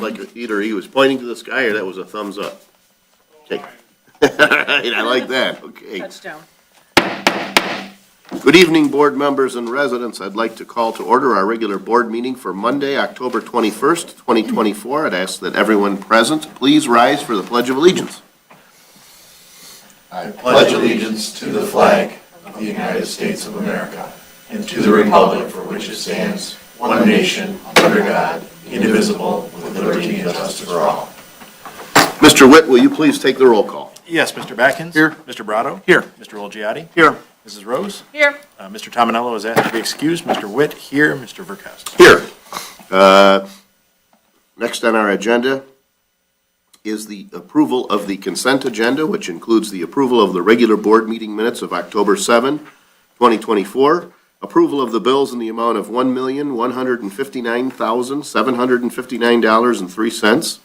like either he was pointing to the sky or that was a thumbs up. Okay. All right, I like that. Okay. Touchdown. Good evening, board members and residents. I'd like to call to order our regular board meeting for Monday, October 21st, 2024. I'd ask that everyone present please rise for the Pledge of Allegiance. I pledge allegiance to the flag of the United States of America and to the republic for which it stands, one nation, under God, indivisible, with liberty and justice for all. Mr. Witt, will you please take the roll call? Yes, Mr. Batkins. Here. Mr. Brado. Here. Mr. Olgiati. Here. Mrs. Rose. Here. Mr. Tominello is asked to be excused. Mr. Witt here. Mr. Verkowski. Here. Next on our agenda is the approval of the consent agenda, which includes the approval of the regular board meeting minutes of October 7, 2024, approval of the bills in the amount of $1,159,759.03,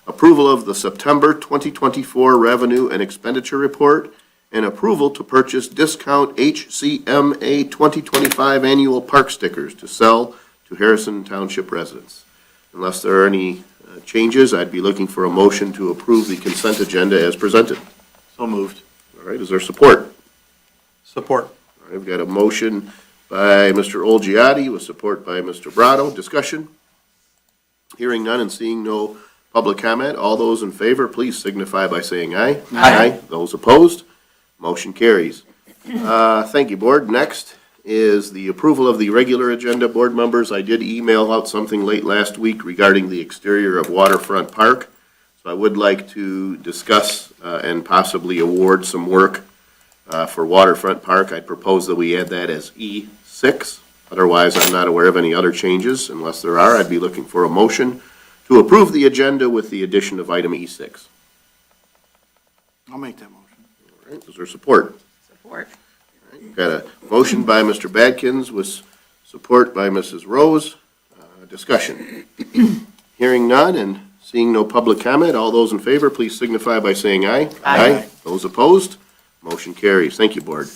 approval of the September 2024 revenue and expenditure report, and approval to purchase discount HCMA 2025 annual park stickers to sell to Harrison Township residents. Unless there are any changes, I'd be looking for a motion to approve the consent agenda as presented. So moved. All right, is there support? Support. All right, I've got a motion by Mr. Olgiati with support by Mr. Brado. Discussion? Hearing none and seeing no public comment, all those in favor, please signify by saying aye. Aye. Those opposed? Motion carries. Thank you, Board. Next is the approval of the regular agenda. Board members, I did email out something late last week regarding the exterior of Waterfront Park. So I would like to discuss and possibly award some work for Waterfront Park. I propose that we add that as E6. Otherwise, I'm not aware of any other changes. Unless there are, I'd be looking for a motion to approve the agenda with the addition of item E6. I'll make that motion. All right, is there support? Support. Got a motion by Mr. Badkins with support by Mrs. Rose. Discussion. Hearing none and seeing no public comment, all those in favor, please signify by saying aye. Aye. Those opposed? Motion carries. Thank you, Board.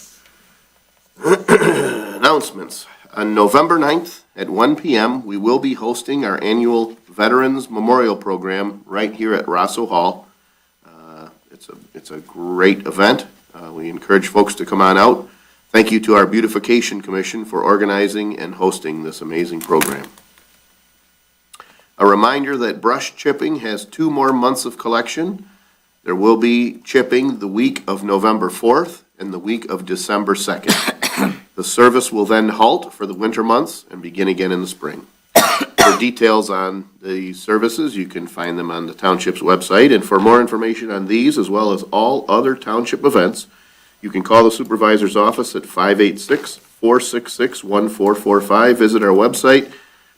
Announcements. On November 9th at 1 p.m., we will be hosting our annual Veterans Memorial Program right here at Rosso Hall. It's a great event. We encourage folks to come on out. Thank you to our Beautification Commission for organizing and hosting this amazing program. A reminder that brush chipping has 2 more months of collection. There will be chipping the week of November 4th and the week of December 2nd. The service will then halt for the winter months and begin again in the spring. For details on the services, you can find them on the township's website. And for more information on these, as well as all other township events, you can call the supervisor's office at 586-466-1445. Visit our website,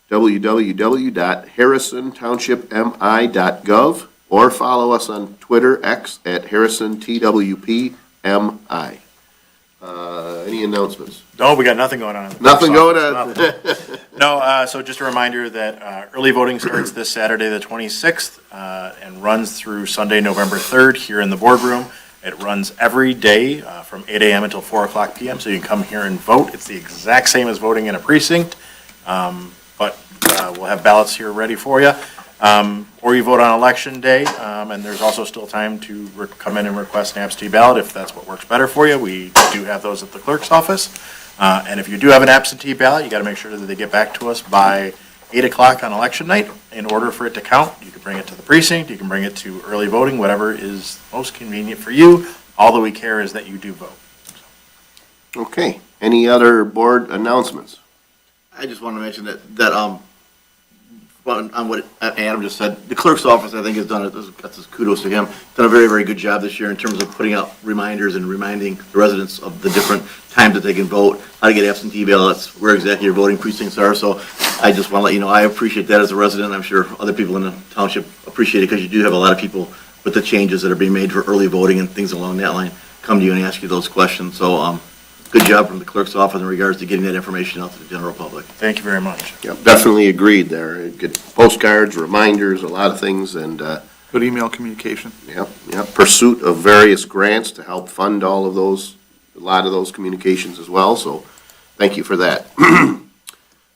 www.harrisontownshipmi.gov, or follow us on Twitter, X, at HarrisonTWPMI. Any announcements? No, we got nothing going on. Nothing going on. Nothing. No, so just a reminder that early voting starts this Saturday, the 26th, and runs through Sunday, November 3rd, here in the boardroom. It runs every day from 8 a.m. until 4 o'clock p.m., so you can come here and vote. It's the exact same as voting in a precinct, but we'll have ballots here ready for you. Or you vote on election day, and there's also still time to come in and request an absentee ballot if that's what works better for you. We do have those at the clerk's office. And if you do have an absentee ballot, you got to make sure that they get back to us by 8 o'clock on election night in order for it to count. You can bring it to the precinct, you can bring it to early voting, whatever is most convenient for you. All that we care is that you do vote. Okay, any other board announcements? I just want to mention that on what Adam just said, the clerk's office, I think, has done it, got this kudos to him, done a very, very good job this year in terms of putting out reminders and reminding the residents of the different times that they can vote, how to get absentee ballots, where exactly your voting precincts are. So I just want to let you know, I appreciate that as a resident. I'm sure other people in the township appreciate it, because you do have a lot of people with the changes that are being made for early voting and things along that line come to you and ask you those questions. So good job from the clerk's office in regards to getting that information out to the general public. Thank you very much. Yep, definitely agreed there. Get postcards, reminders, a lot of things, and Good email communication. yep, pursuit of various grants to help fund all of those, a lot of those communications as well, so thank you for that.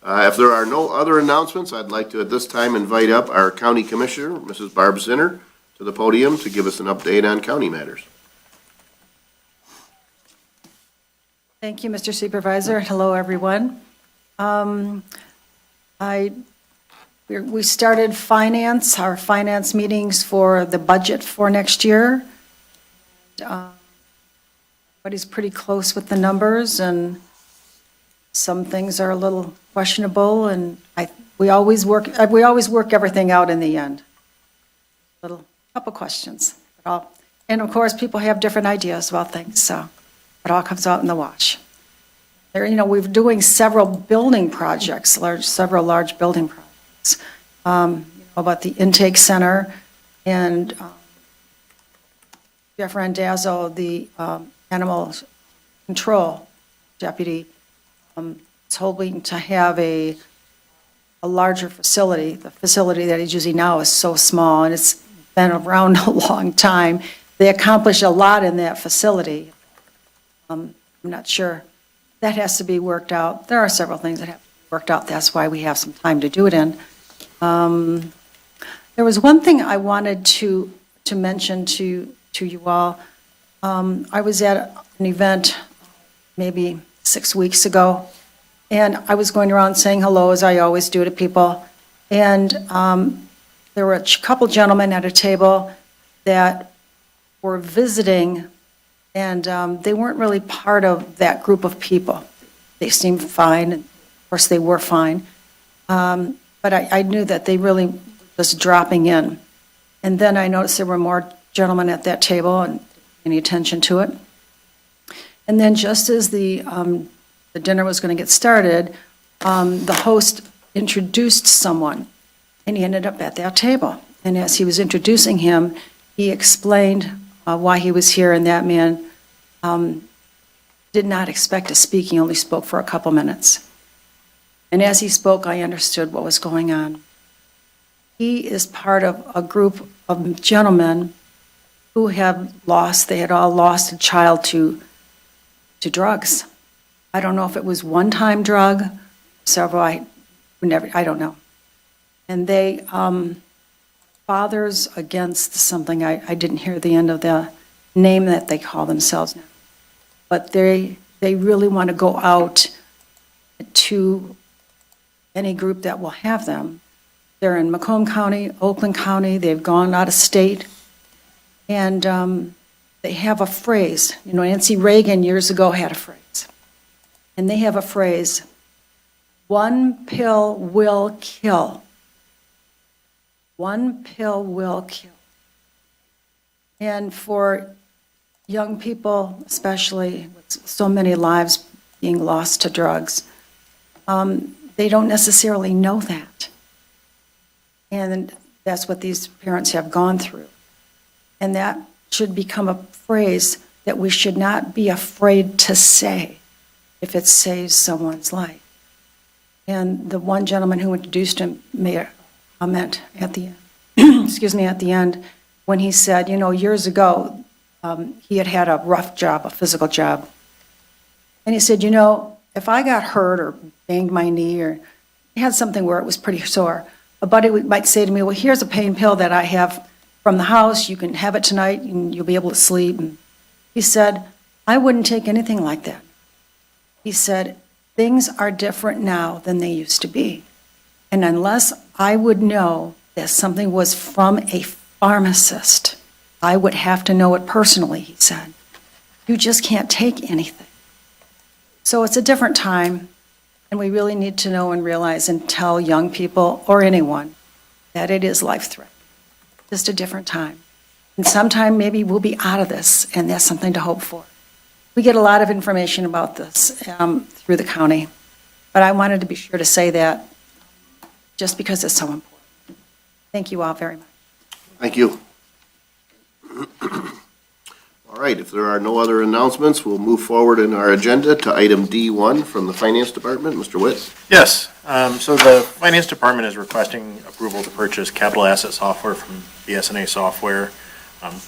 If there are no other announcements, I'd like to at this time invite up our County Commissioner, Mrs. Barb Zinner, to the podium to give us an update on county matters. Thank you, Mr. Supervisor. Hello, everyone. We started our finance meetings for the budget for next year. Everybody's pretty close with the numbers, and some things are a little questionable, and we always work everything out in the end. Couple questions. And of course, people have different ideas about things, so it all comes out in the wash. We're doing several building projects, several large building projects. About the intake center, and Jeff Randazzo, the animal control deputy, is hoping to have a larger facility. The facility that he's using now is so small, and it's been around a long time. They accomplish a lot in that facility. I'm not sure. That has to be worked out. There are several things that have to be worked out. That's why we have some time to do it in. There was one thing I wanted to mention to you all. I was at an event maybe 6 weeks ago, and I was going around saying hello, as I always do to people. And there were a couple gentlemen at a table that were visiting, and they weren't really part of that group of people. They seemed fine, and of course they were fine. But I knew that they really was dropping in. And then I noticed there were more gentlemen at that table and any attention to it. And then just as the dinner was going to get started, the host introduced someone, and he ended up at that table. And as he was introducing him, he explained why he was here, and that man did not expect to speak. He only spoke for a couple minutes. And as he spoke, I understood what was going on. He is part of a group of gentlemen who they had all lost a child to drugs. I don't know if it was one-time drug, several, I don't know. And they, Fathers Against something, I didn't hear the end of the name that they call themselves now. But they really want to go out to any group that will have them. They're in Macomb County, Oakland County, they've gone out of state, and they have a phrase. Nancy Reagan years ago had a phrase, and they have a phrase, one pill will kill. One pill will kill. And for young people, especially with so many lives being lost to drugs, they don't necessarily know that. And that's what these parents have gone through. And that should become a phrase that we should not be afraid to say if it saves someone's life. And the one gentleman who introduced him made a comment at the end, at the end, when he said, years ago, he had a rough job, a physical job. And he said, if I got hurt or banged my knee or had something where it was pretty sore, a buddy might say to me, well, here's a pain pill that I have from the house. You can have it tonight and you'll be able to sleep. And he said, I wouldn't take anything like that. He said, things are different now than they used to be. And unless I would know that something was from a pharmacist, I would have to know it personally, he said. You just can't take anything. So it's a different time, and we really need to know and realize and tell young people or anyone that it is life-threatening. Just a different time. And sometime maybe we'll be out of this, and that's something to hope for. We get a lot of information about this through the county, but I wanted to be sure to say that just because it's so important. Thank you all very much. Thank you. All right, if there are no other announcements, we'll move forward in our agenda to item D1 from the Finance Department. Mr. Witt. Yes, so the Finance Department is requesting approval to purchase capital asset software from BSNA Software.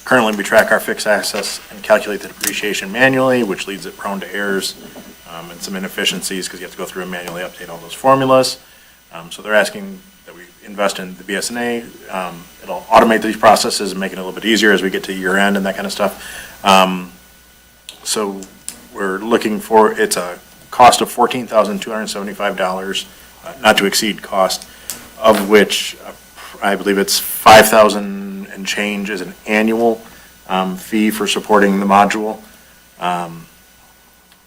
Currently, we track our fixed assets and calculate the depreciation manually, which leaves it prone to errors. and some inefficiencies because you have to go through and manually update all those formulas. So they're asking that we invest in the BSNA. It'll automate these processes and make it a little bit easier as we get to year end and that kind of stuff. So we're looking for, it's a cost of $14,275, not to exceed cost, of which I believe it's $5,000 and change is an annual fee for supporting the module.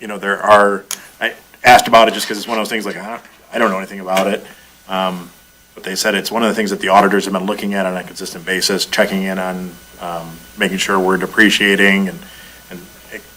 You know, I asked about it just because it's one of those things like, I don't know anything about it. But they said it's one of the things that the auditors have been looking at on a consistent basis, checking in on making sure we're depreciating, and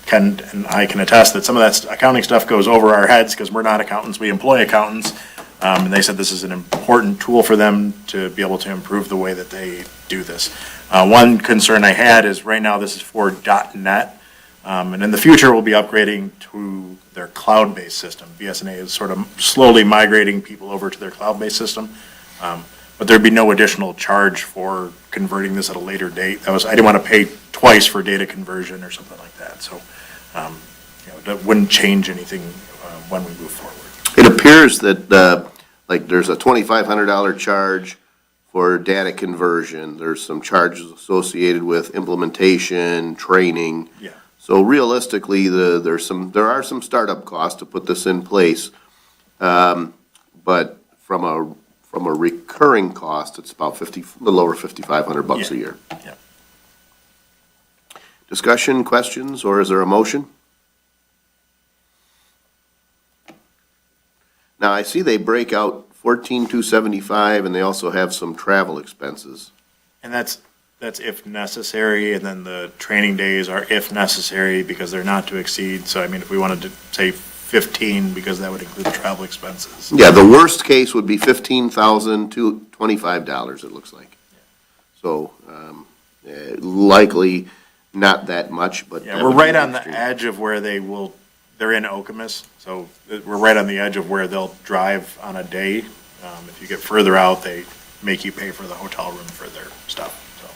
Ken and I can attest that some of that accounting stuff goes over our heads because we're not accountants, we employ accountants. And they said this is an important tool for them to be able to improve the way that they do this. One concern I had is right now this is for .NET, and in the future we'll be upgrading to their cloud-based system. BSNA is sort of slowly migrating people over to their cloud-based system, but there'd be no additional charge for converting this at a later date. I didn't want to pay twice for data conversion or something like that, so that wouldn't change anything when we move forward. It appears that, like, there's a $2,500 charge for data conversion. There's some charges associated with implementation, training. Yeah. So realistically, there are some startup costs to put this in place. But from a recurring cost, it's about a little over $5,500 a year. Yeah. Discussion, questions, or is there a motion? Now, I see they break out $14,275, and they also have some travel expenses. And that's if necessary, and then the training days are if necessary because they're not to exceed. So I mean, if we wanted to say 15, because that would include travel expenses. Yeah, the worst case would be $15,025, it looks like. So, likely not that much, but. Yeah, we're right on the edge of where they're in Okemos, so we're right on the edge of where they'll drive on a day. If you get further out, they make you pay for the hotel room for their stuff, so.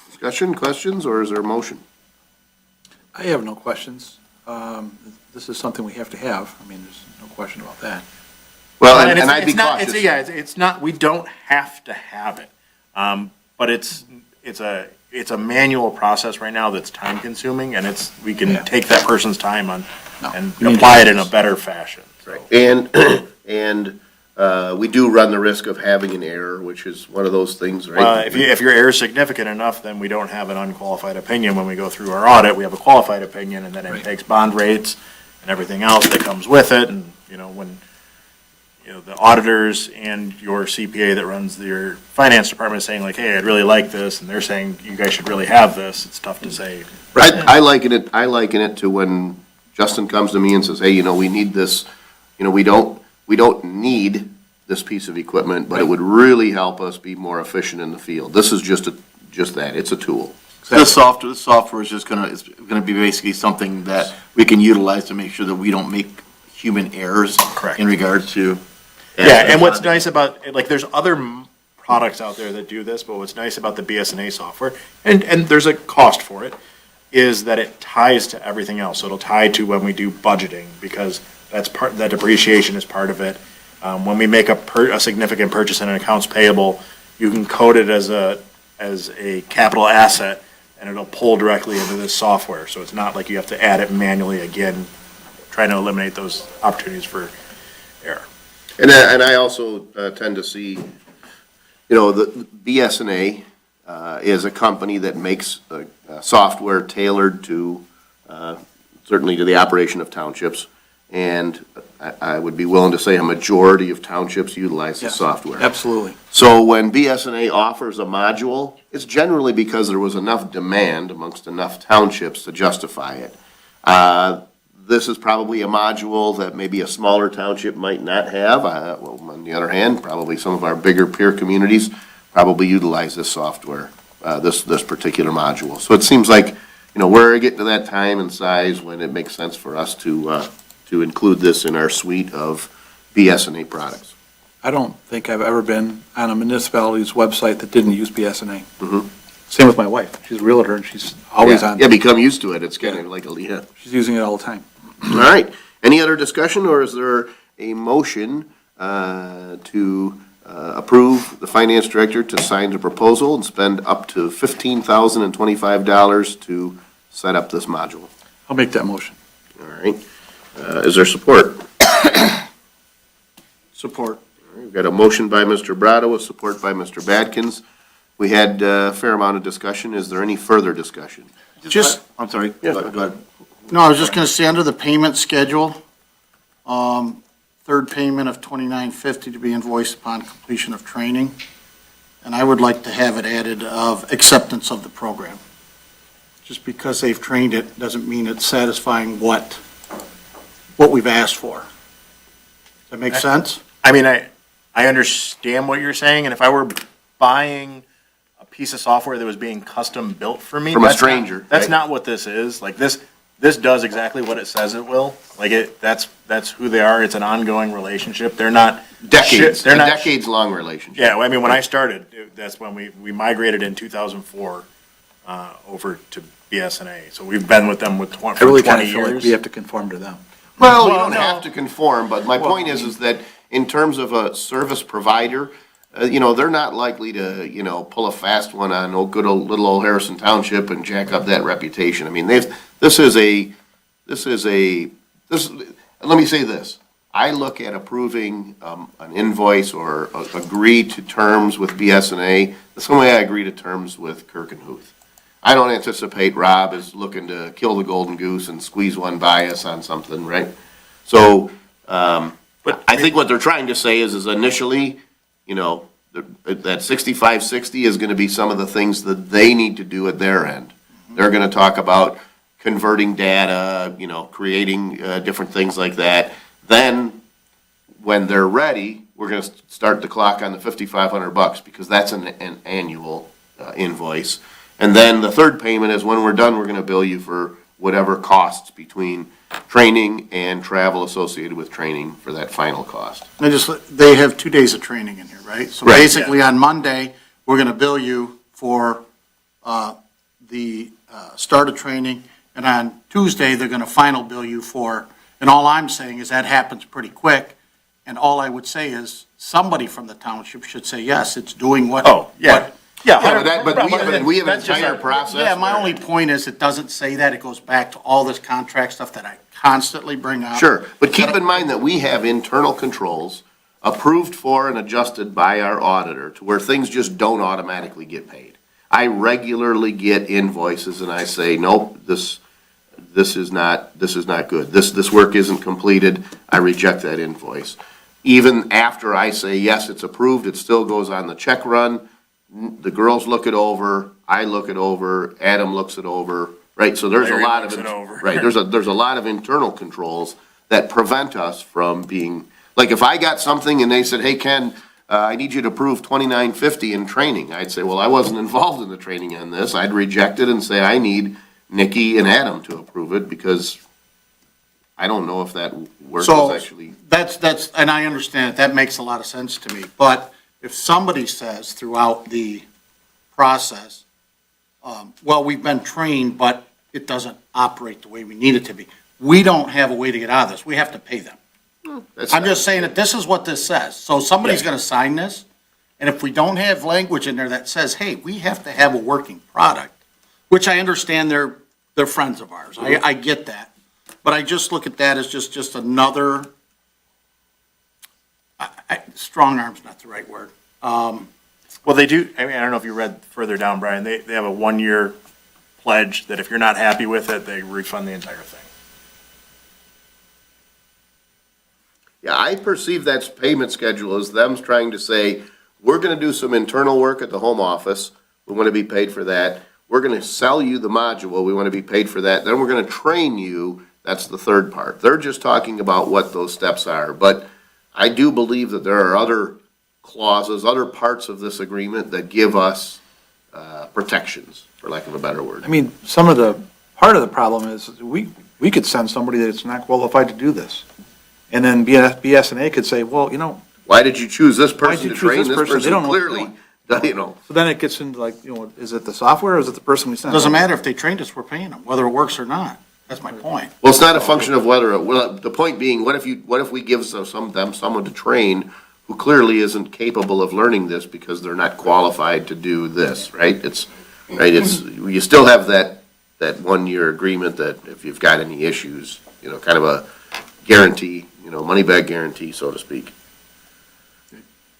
Discussion, questions, or is there a motion? I have no questions. This is something we have to have. I mean, there's no question about that. Well, and it's- I'd be it's not- cautious. it's not, we don't have to have it. But it's a manual process right now that's time consuming, and we can Yeah. take that person's time and we need apply to it do in a this. better fashion. So. And we do run the risk of having an error, which is one of those things, right? If your error is significant enough, then we don't have an unqualified opinion when we go through our audit. We have a qualified opinion, and then it Right. takes bond rates and everything else that comes with it. And, when, the auditors and your CPA that runs your finance department is saying like, hey, I'd really like this, and they're saying, you guys should really have this, it's tough to say. I liken it to when Justin comes to me and says, hey, we need this, we don't need this piece of equipment, but it would really help us be more efficient in the field. This is just that, it's a tool. This software is just it's gonna be basically something that we can utilize to make sure that we don't make human errors. Correct. In regards to. Yeah, and what's nice about, there's other products out there that do this, but what's nice about the BSNA software, and there's a cost for it, is that it ties to everything else. So it'll tie to when we do budgeting, because that depreciation is part of it. When we make a significant purchase in an accounts payable, you can code it as a capital asset, and it'll pull directly into this software. So it's not like you have to add it manually again, trying to eliminate those opportunities for error. And I also tend to see, the BSNA is a company that makes software tailored to, certainly to the operation of townships. And I would be willing to say a majority of townships utilize the Yes, software. Absolutely. So when BSNA offers a module, it's generally because there was enough demand amongst enough townships to justify it. This is probably a module that maybe a smaller township might not have. Well, on the other hand, probably some of our bigger peer communities probably utilize this software, this particular module. So it seems like, we're getting to that time and size when it makes sense for us to include this in our suite of BSNA products. I don't think I've ever been on a municipality's website that didn't use BSNA. Same with my wife. She's a realtor and she's always on. Yeah, become used to it. It's kind of like a, yeah. She's using it all the time. All right. Any other discussion, or is there a motion to approve the finance director to sign the proposal and spend up to $15,025 to set up this module? I'll make that motion. All right. Is there support? Support. We've got a motion by Mr. Brado, a support by Mr. Badkins. We had a fair amount of discussion. Is there any further discussion? I'm sorry. Yeah. Go ahead. No, I was just gonna say, under the payment schedule, third payment of $29.50 to be invoiced upon completion of training. And I would like to have it added of acceptance of the program. Just because they've trained it doesn't mean it's satisfying what we've asked for. Does that make sense? I mean, I understand what you're saying, and if I were buying a piece of software that was being custom built for me. From a that's not- stranger, That's right? not what this is. Like, this does exactly what it says it will. Like, that's who they are. It's an ongoing relationship. They're not. Decades, They're a not. decades-long relationship. Yeah, I mean, when I started, that's when we migrated in 2004 over to BSNA. So we've been with them for I really kind 20 of feel like years. we have to conform to them. Well, you Well, don't no. have to conform, but my point is that in terms of a service provider, they're not likely to, pull a fast one on good old, little old Harrison Township and jack up that reputation. I mean, let me say this. I look at approving an invoice or agree to terms with BSNA the same way I agree to terms with Kirkenhuth. I don't anticipate Rob is looking to kill the golden goose and squeeze one by us on something, right? So, but I think what they're trying to say is initially, that 6560 is gonna be some of the things that they need to do at their end. They're gonna talk about converting data, creating different things like that. Then, when they're ready, we're gonna start the clock on the $5,500 because that's an annual invoice. And then the third payment is when we're done, we're gonna bill you for whatever costs between training and travel associated with training for that final cost. They have 2 days of training in here, right? So Right, basically, on Monday, we're gonna bill you for the start of training, and on Tuesday, they're gonna final bill you for, and all I'm saying is that happens pretty quick, and all I would say is, somebody from the township should say, yes, it's doing what. Oh, yeah. what- Yeah, But we have an that's just entire our- process. Yeah, my where- only point is, it doesn't say that, it goes back to all this contract stuff that I constantly bring up. Sure, but keep in mind that we have internal controls approved for and adjusted by our auditor to where things just don't automatically get paid. I regularly get invoices and I say, nope, this is not good. This work isn't completed. I reject that invoice. Even after I say, yes, it's approved, it still goes on the check run. The girls look it over, I look it over, Adam looks it over, right? So there's a Larry lot of, looks it over. right, there's a lot of internal controls that prevent us from being, like, if I got something and they said, hey, Ken, I need you to approve $29.50 in training, I'd say, well, I wasn't involved in the training on this. I'd reject it and say, I need Nikki and Adam to approve it because I don't know if that work So, is actually. That's, and I understand, that makes a lot of sense to me, but if somebody says throughout the process, well, we've been trained, but it doesn't operate the way we need it to be, we don't have a way to get out of this, we have to pay them. That's I'm not- just saying that this is what this says, so somebody's gonna sign this, and if we don't have language in there that says, hey, we have to have a working product, which I understand they're friends of ours, I get that, but I just look at that as just another, strong arm's not the right word. Well, they do, I mean, I don't know if you read further down, Brian, they have a 1-year pledge that if you're not happy with it, they refund the entire thing. Yeah, I perceive that payment schedule as them trying to say, we're gonna do some internal work at the home office, we wanna be paid for that. We're gonna sell you the module, we wanna be paid for that. Then we're gonna train you, that's the third part. They're just talking about what those steps are, but I do believe that there are other clauses, other parts of this agreement that give us protections, for lack of a better word. I mean, part of the problem is we could send somebody that's not qualified to do this. And then BSNA could say, well, Why did you choose this Why'd person you to choose train? this This person? They person don't know what they're clearly doing. you know. So then it gets into like, is it the software or is it the person we It sent? doesn't matter if they trained us, we're paying them, whether it works or not. That's my point. Well, it's not a function of whether, well, the point being, what if we give someone to train who clearly isn't capable of learning this because they're not qualified to do this, right? You still have that 1-year agreement that if you've got any issues, kind of a guarantee, money back guarantee, so to speak.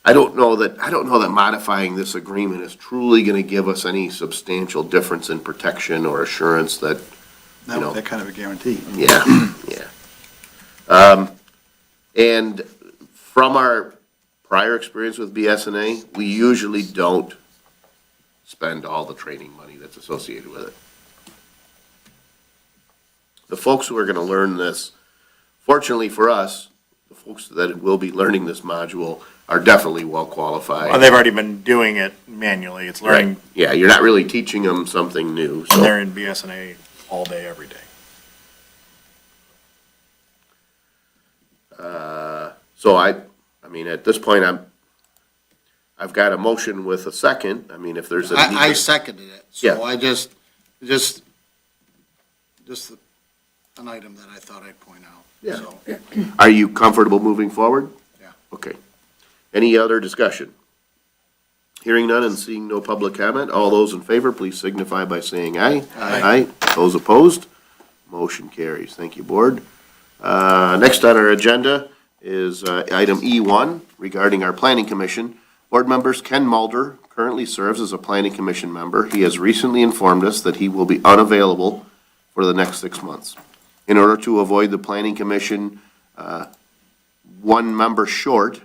I don't know that modifying this agreement is truly gonna give us any substantial difference in protection or assurance that, Not with that kind of a guarantee. yeah. And from our prior experience with BSNA, we usually don't spend all the training money that's associated with it. The folks who are gonna learn this, fortunately for us, the folks that will be learning this module are definitely well qualified. Well, they've already been doing it manually. It's learning, Right, yeah, you're not really teaching them something new, and so. they're in BSNA all day, every day. So I mean, at this point, I've got a motion with a second. I mean, if there's a. I seconded it, so Yeah. I just an item that I thought I'd point out. Yeah. So, Are you comfortable moving forward? Yeah. Okay. Any other discussion? Hearing none and seeing no public comment, all those in favor, please signify by saying aye. Aye. Those opposed? Motion carries. Thank you, Board. Next on our agenda is item E1 regarding our Planning Commission. Board members, Ken Mulder currently serves as a Planning Commission member. He has recently informed us that he will be unavailable for the next 6 months. In order to avoid the Planning Commission, one member short,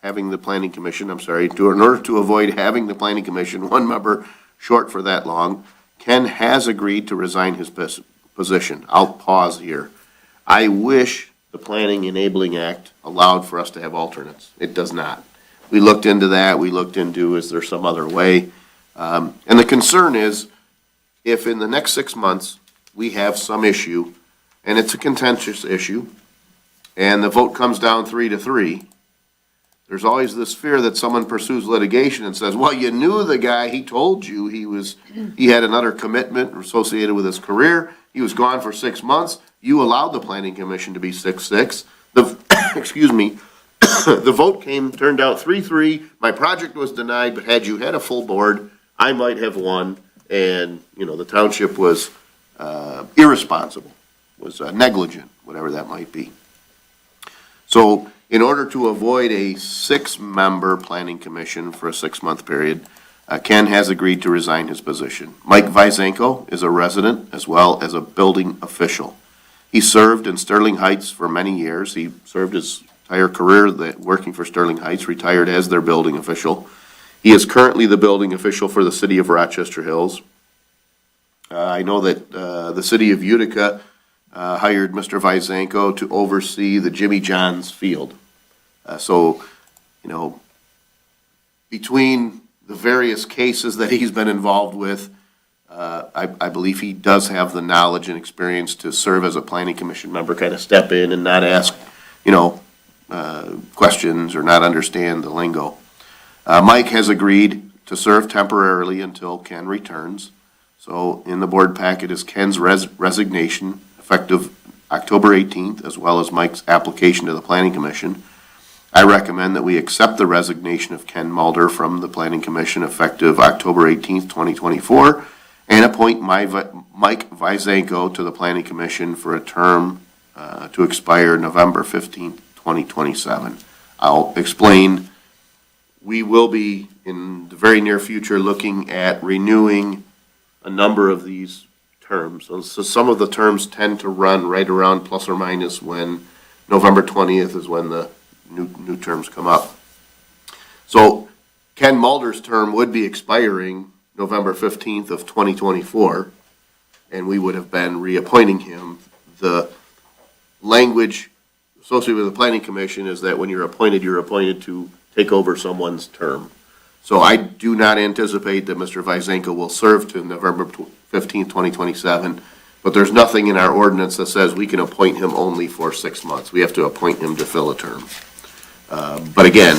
having the Planning Commission, in order to avoid having the Planning Commission, one member short for that long, Ken has agreed to resign his position. I'll pause here. I wish the Planning Enabling Act allowed for us to have alternates. It does not. We looked into that. We looked into, is there some other way? And the concern is, if in the next 6 months, we have some issue, and it's a contentious issue, and the vote comes down 3-3, there's always this fear that someone pursues litigation and says, well, you knew the guy, he told you he had another commitment associated with his career, he was gone for 6 months, you allowed the Planning Commission to be 6-6. Excuse me, the vote turned out 3-3, my project was denied, but had you had a full board, I might have won, and, the township was irresponsible, was negligent, whatever that might be. So, in order to avoid a 6-member planning commission for a 6-month period, Ken has agreed to resign his position. Mike Vyzenko is a resident as well as a building official. He served in Sterling Heights for many years. He served his entire career working for Sterling Heights, retired as their building official. He is currently the building official for the city of Rochester Hills. I know that the city of Utica hired Mr. Vyzenko to oversee the Jimmy John's Field. So, between the various cases that he's been involved with, I believe he does have the knowledge and experience to serve as a planning commission member, kind of step in and not ask, questions or not understand the lingo. Mike has agreed to serve temporarily until Ken returns. So in the board packet is Ken's resignation effective October 18th, as well as Mike's application to the Planning Commission. I recommend that we accept the resignation of Ken Mulder from the Planning Commission effective October 18th, 2024, and appoint Mike Vyzenko to the Planning Commission for a term to expire November 15th, 2027. I'll explain. We will be, in the very near future, looking at renewing a number of these terms. So some of the terms tend to run right around plus or minus when November 20th is when the new terms come up. So Ken Mulder's term would be expiring November 15th of 2024, and we would have been reappointing him. The language associated with the Planning Commission is that when you're appointed to take over someone's term. So I do not anticipate that Mr. Vyzenko will serve to November 15th, 2027, but there's nothing in our ordinance that says we can appoint him only for 6 months. We have to appoint him to fill a term. But again,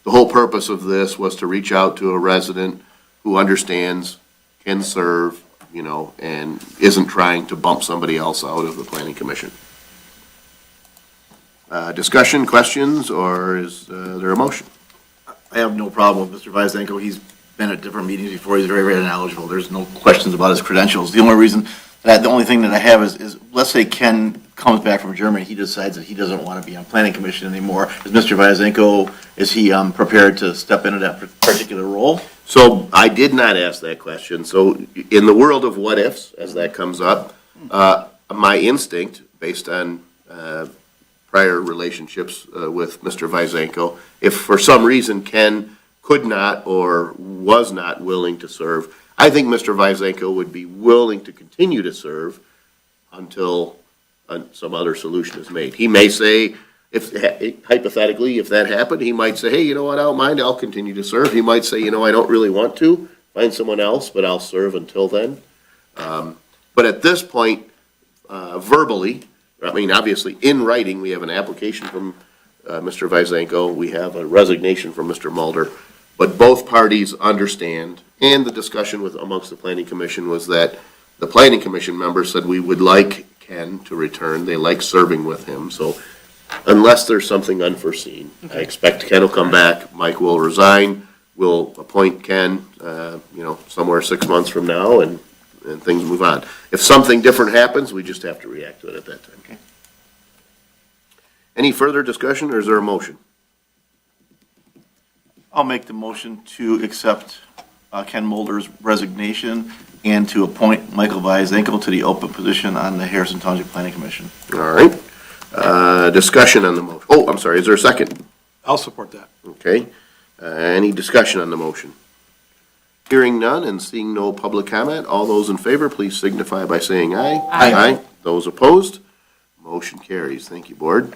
the whole purpose of this was to reach out to a resident who understands, can serve, you know, and isn't trying to bump somebody else out of the planning commission. Discussion, questions, or is there a motion? I have no problem with Mr. Vyzenko. He's been at different meetings before. He's very, very knowledgeable. There's no questions about his credentials. The only thing that I have is let's say Ken comes back from Germany, he decides that he doesn't want to be on planning commission anymore. Is Mr. Vyzenko, is he prepared to step into that particular role? So I did not ask that question. So in the world of what ifs, as that comes up, my instinct, based on prior relationships with Mr. Vyzenko, if for some reason Ken could not or was not willing to serve, I think Mr. Vyzenko would be willing to continue to serve until some other solution is made. He may say, hypothetically, if that happened, he might say, hey, you know what, I don't mind, I'll continue to serve. He might say, you know, I don't really want to, find someone else, but I'll serve until then. But at this point, verbally, I mean, obviously, in writing, we have an application from Mr. Vyzenko, we have a resignation from Mr. Mulder, but both parties understand, and the discussion amongst the planning commission was that the planning commission members said we would like Ken to return, they like serving with him, so unless there's something unforeseen, I expect Ken will come back, Mike will resign, we'll appoint Ken, you know, somewhere 6 months from now, and things move on. If something different happens, we just have to react to it at that time. Okay. Any further discussion, or is there a motion? I'll make the motion to accept Ken Mulder's resignation and to appoint Michael Vyzenko to the open position on the Harrison Township Planning Commission. All right. Discussion on the motion. Oh, I'm sorry, is there a second? I'll support that. Okay. Any discussion on the motion? Hearing none and seeing no public comment, all those in favor, please signify by saying aye. Aye. Those opposed? Motion carries. Thank you, Board.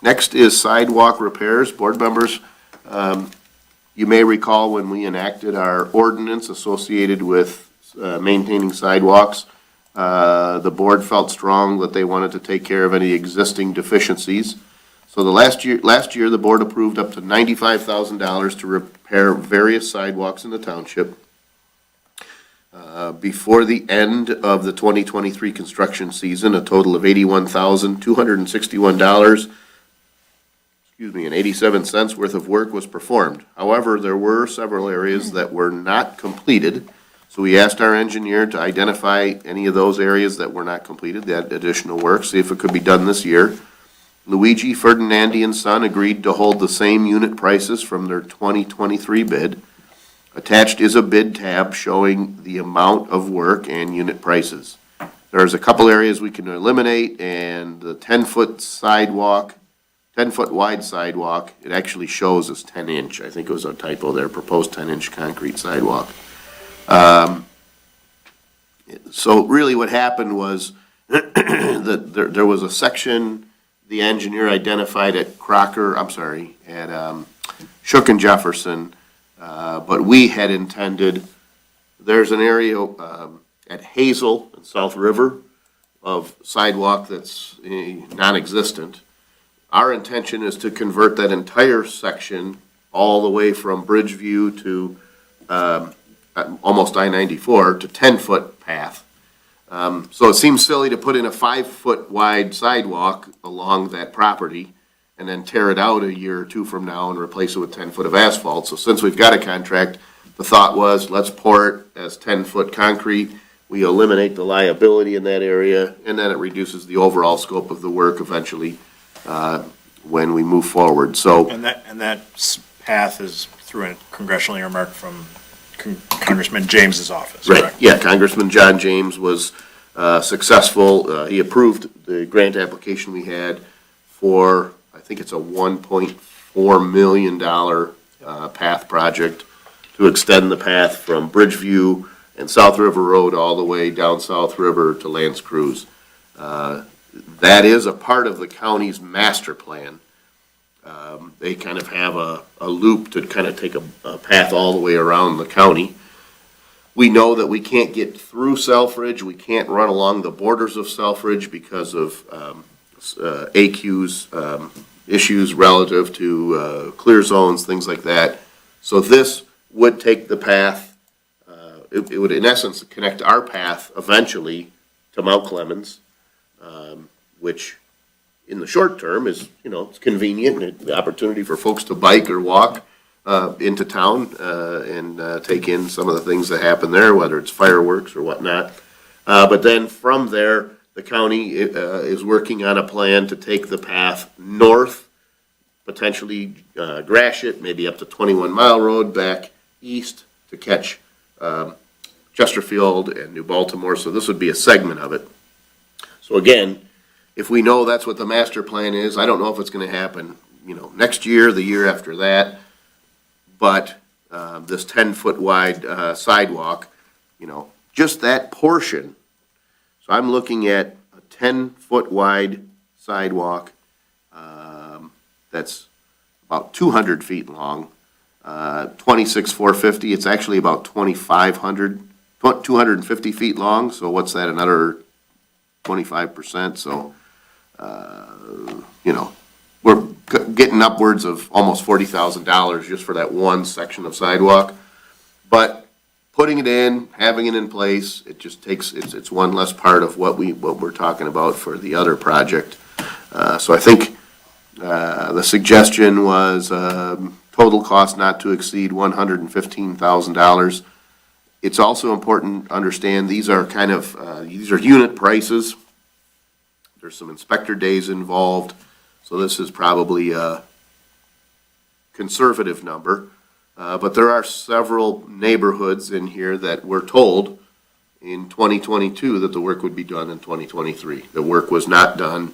Next is sidewalk repairs. Board members, you may recall when we enacted our ordinance associated with maintaining sidewalks, the board felt strong that they wanted to take care of any existing deficiencies. So last year, the board approved up to $95,000 to repair various sidewalks in the township. Before the end of the 2023 construction season, a total of $81,261, and 87 cents worth of work was performed. However, there were several areas that were not completed, so we asked our engineer to identify any of those areas that were not completed, that additional work, see if it could be done this year. Luigi Ferdinandi and Son agreed to hold the same unit prices from their 2023 bid. Attached is a bid tab showing the amount of work and unit prices. There's a couple areas we can eliminate, and the 10-foot sidewalk, 10-foot wide sidewalk, it actually shows as 10-inch. I think it was a typo there, proposed 10-inch concrete sidewalk. So really what happened was that there was a section the engineer identified at Shook and Jefferson, but we had intended, there's an area at Hazel and South River of sidewalk that's non-existent. Our intention is to convert that entire section all the way from Bridgeview to almost I-94 to 10-foot path. So it seems silly to put in a 5-foot wide sidewalk along that property and then tear it out a year or two from now and replace it with 10 foot of asphalt. So since we've got a contract, the thought was, let's pour it as 10-foot concrete. We eliminate the liability in that area, and then it reduces the overall scope of the work eventually when we move forward. So And that path is through a congressionally earmarked from Congressman James's office, right, correct? yeah, Congressman John James was successful. He approved the grant application we had for, I think it's a $1.4 million path project to extend the path from Bridgeview and South River Road all the way down South River to Lance Cruz. That is a part of the county's master plan. They kind of have a loop to kind of take a path all the way around the county. We know that we can't get through Selfridge. We can't run along the borders of Selfridge because of AQ's issues relative to clear zones, things like that. So this would take the path, it would in essence connect our path eventually to Mount Clemens, which in the short term is, it's convenient and the opportunity for folks to bike or walk into town and take in some of the things that happen there, whether it's fireworks or whatnot. But then from there, the county is working on a plan to take the path north, potentially Gratiot, maybe up to 21 Mile Road, back east to catch Chesterfield and New Baltimore. So this would be a segment of it. So again, if we know that's what the master plan is, I don't know if it's going to happen, next year, the year after that. But this 10-foot wide sidewalk, just that portion. So I'm looking at a 10-foot wide sidewalk that's about 200 feet long, 26,450. It's actually about 250 feet long. So what's that? Another 25%. So, we're getting upwards of almost $40,000 just for that one section of sidewalk. But putting it in, having it in place, it just takes, it's one less part of what we're talking about for the other project. So I think the suggestion was total cost not to exceed $115,000. It's also important to understand these are these are unit prices. There's some inspector days involved, so this is probably a conservative number. But there are several neighborhoods in here that were told in 2022 that the work would be done in 2023. The work was not done.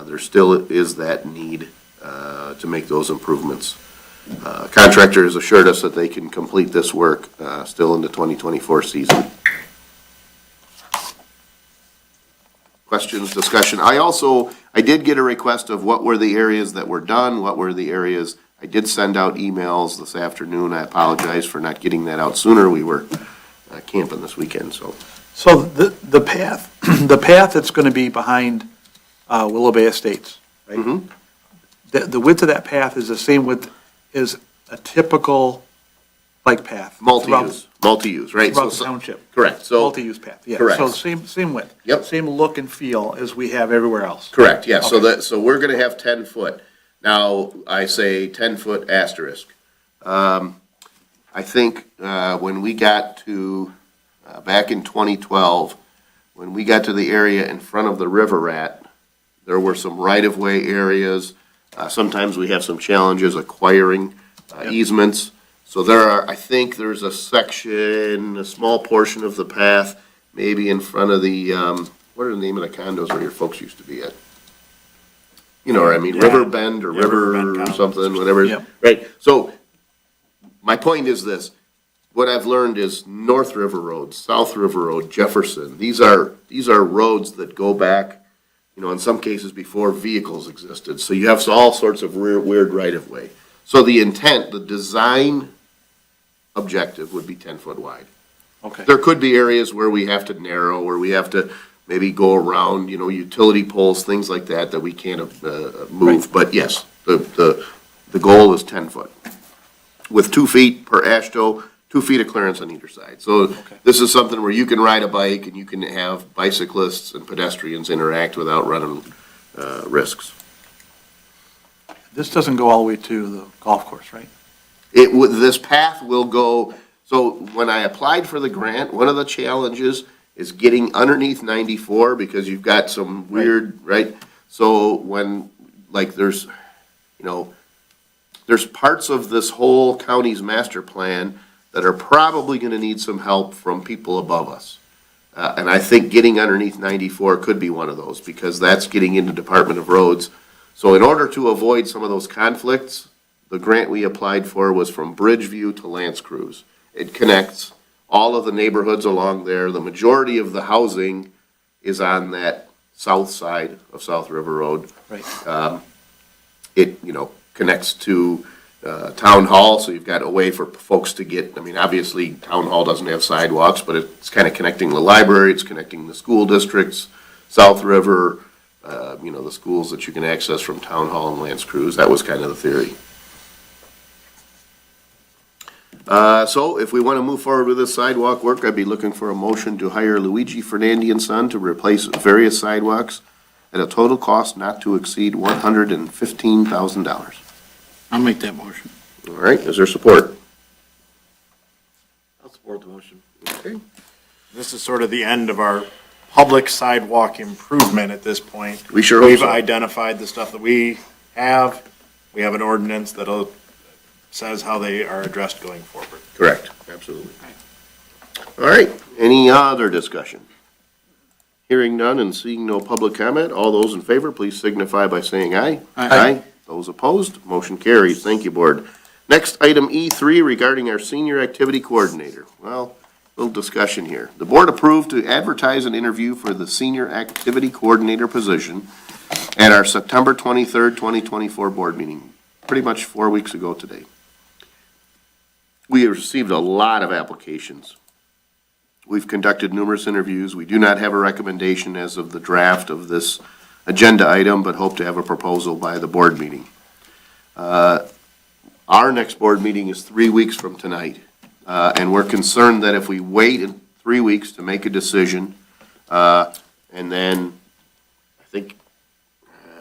There still is that need to make those improvements. Contractor has assured us that they can complete this work still in the 2024 season. Questions, discussion? I did get a request of what were the areas that were done, what were the areas. I did send out emails this afternoon. I apologize for not getting that out sooner. We were camping this weekend, so. So the path, the path that's going to be behind Willow Bay Estates, right? Mhm. The width of that path is the same width as a typical bike path. Multi-use, right? Throughout So- the township. Correct, so. Multi-use path, yeah. Correct. So same width. Yep. Same look and feel as we have everywhere else. Correct, yeah, so Okay. so we're gonna have 10 foot. Now, I say 10-foot asterisk. I think, when we got to, back in 2012, when we got to the area in front of the River Rat, there were some right-of-way areas. Sometimes we have some challenges acquiring easements. So I think there's a section, a small portion of the path, maybe in front of the, what are the name of the condos where your folks used to be at? You know what I mean, Yeah. River Bend or Yeah, River River Bend or condos. something, whatever, Yep. right? So my point is this, what I've learned is North River Road, South River Road, Jefferson, these are roads that go back, in some cases before vehicles existed. So you have all sorts of weird right-of-way. So the intent, the design objective would be 10-foot wide. Okay. There could be areas where we have to narrow, where we have to maybe go around, utility poles, things like that, that we can't move. Right. But yes, the goal is 10 foot. With 2 feet per AASHTO, 2 feet of clearance on either side. So this is something where you can ride a bike and you can have bicyclists and pedestrians interact without running risks. This doesn't go all the way to the golf course, right? This path will go, so when I applied for the grant, one of the challenges is getting underneath 94 because you've got some weird, right? So when, there's parts of this whole county's master plan that are probably gonna need some help from people above us. And I think getting underneath 94 could be one of those because that's getting into Department of Roads. So in order to avoid some of those conflicts, the grant we applied for was from Bridgeview to Lance Cruz. It connects all of the neighborhoods along there. The majority of the housing is on that south side of South River Road. Right. It, connects to Town Hall, so you've got a way for folks to get, obviously, Town Hall doesn't have sidewalks, but it's kind of connecting the library, it's connecting the school districts, South River, the schools that you can access from Town Hall and Lance Cruz. That was kind of the theory. So if we want to move forward with this sidewalk work, I'd be looking for a motion to hire Luigi Fernandi and Son to replace various sidewalks at a total cost not to exceed $115,000. I'll make that motion. All right, is there support? I'll support the motion. Okay. This is sort of the end of our public sidewalk improvement at this point. We sure hope We've so. identified the stuff that we have. We have an ordinance that'll says how they are addressed going forward. Correct, absolutely. All right, any other discussion? Hearing none and seeing no public comment, all those in favor, please signify by saying aye. Aye. Those opposed, motion carries. Thank you, Board. Next, item E3 regarding our senior activity coordinator. Well, little discussion here. The board approved to advertise an interview for the senior activity coordinator position at our September 23rd, 2024 board meeting, pretty much 4 weeks ago today. We have received a lot of applications. We've conducted numerous interviews. We do not have a recommendation as of the draft of this agenda item, but hope to have a proposal by the board meeting. Our next board meeting is 3 weeks from tonight, and we're concerned that if we wait in 3 weeks to make a decision, and then I think,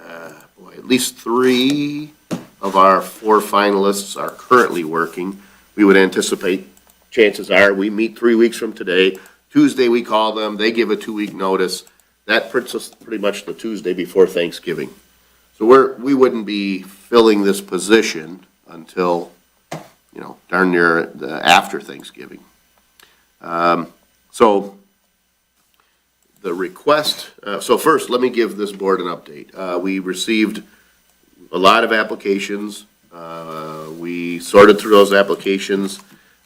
at least 3 of our 4 finalists are currently working, we would anticipate, chances are, we meet 3 weeks from today. Tuesday, we call them, they give a 2-week notice. That puts us pretty much the Tuesday before Thanksgiving. So we wouldn't be filling this position until, darn near after Thanksgiving. So the request, so first, let me give this board an update. We received a lot of applications. We sorted through those applications,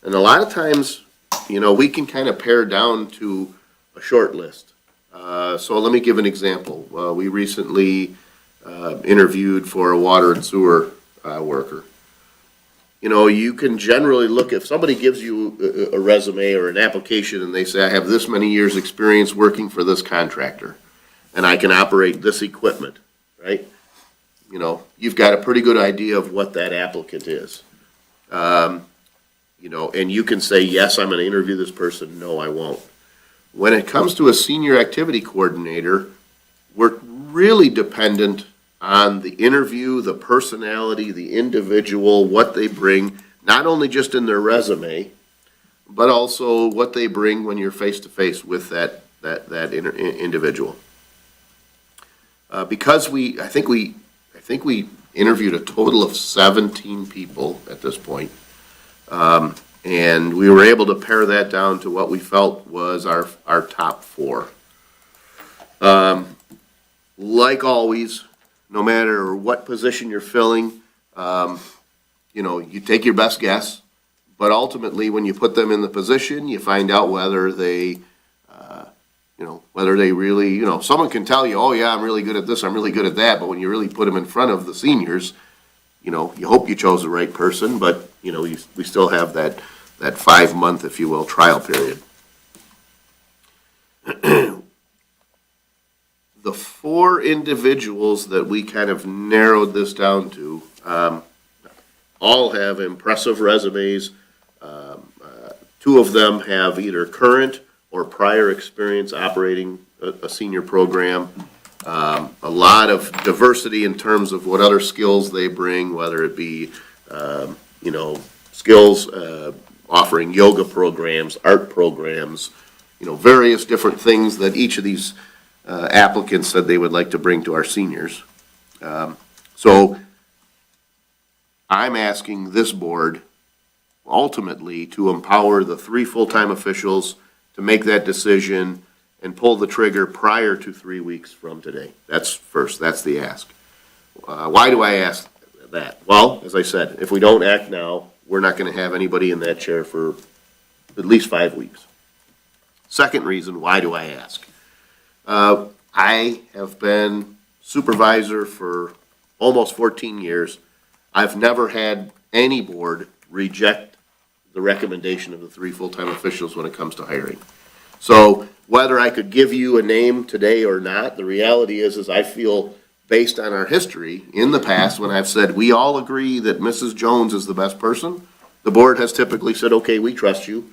and a lot of times, we can kind of pare down to a short list. So let me give an example. We recently interviewed for a water and sewer worker. You can generally look, if somebody gives you a resume or an application and they say, I have this many years' experience working for this contractor, and I can operate this equipment, right? You've got a pretty good idea of what that applicant is. And you can say, yes, I'm going to interview this person, no, I won't. When it comes to a senior activity coordinator, we're really dependent on the interview, the personality, the individual, what they bring, not only just in their resume, but also what they bring when you're face-to-face with that individual. Because I think we interviewed a total of 17 people at this point. And we were able to pare that down to what we felt was our top 4. Like always, no matter what position you're filling, you take your best guess, but ultimately, when you put them in the position, you find out whether they really, someone can tell you, oh yeah, I'm really good at this, I'm really good at that, but when you really put them in front of the seniors, you hope you chose the right person, but, we still have that 5-month, if you will, trial period. The 4 individuals that we kind of narrowed this down to, all have impressive resumes. 2 of them have either current or prior experience operating a senior program. A lot of diversity in terms of what other skills they bring, whether it be, skills offering yoga programs, art programs, various different things that each of these applicants said they would like to bring to our seniors. So I'm asking this board ultimately to empower the 3 full-time officials to make that decision and pull the trigger prior to 3 weeks from today. That's the ask. Why do I ask that? Well, as I said, if we don't act now, we're not going to have anybody in that chair for at least 5 weeks. Second reason, why do I ask? I have been supervisor for almost 14 years. I've never had any board reject the recommendation of the 3 full-time officials when it comes to hiring. So whether I could give you a name today or not, the reality is I feel, based on our history in the past, when I've said, we all agree that Mrs. Jones is the best person, the board has typically said, okay, we trust you.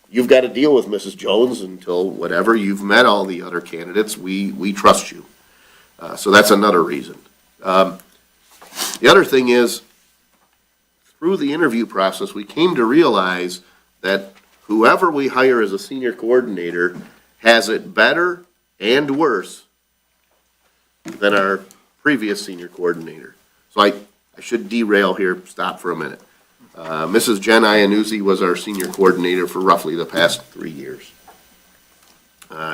You've got to deal with Mrs. Jones until whatever, you've met all the other candidates, we trust you. So that's another reason. The other thing is, through the interview process, we came to realize that whoever we hire as a senior coordinator has it better and worse than our previous senior coordinator. So I should derail here, stop for a minute. Mrs. Jen Iannuzzi was our senior coordinator for roughly the past 3 years.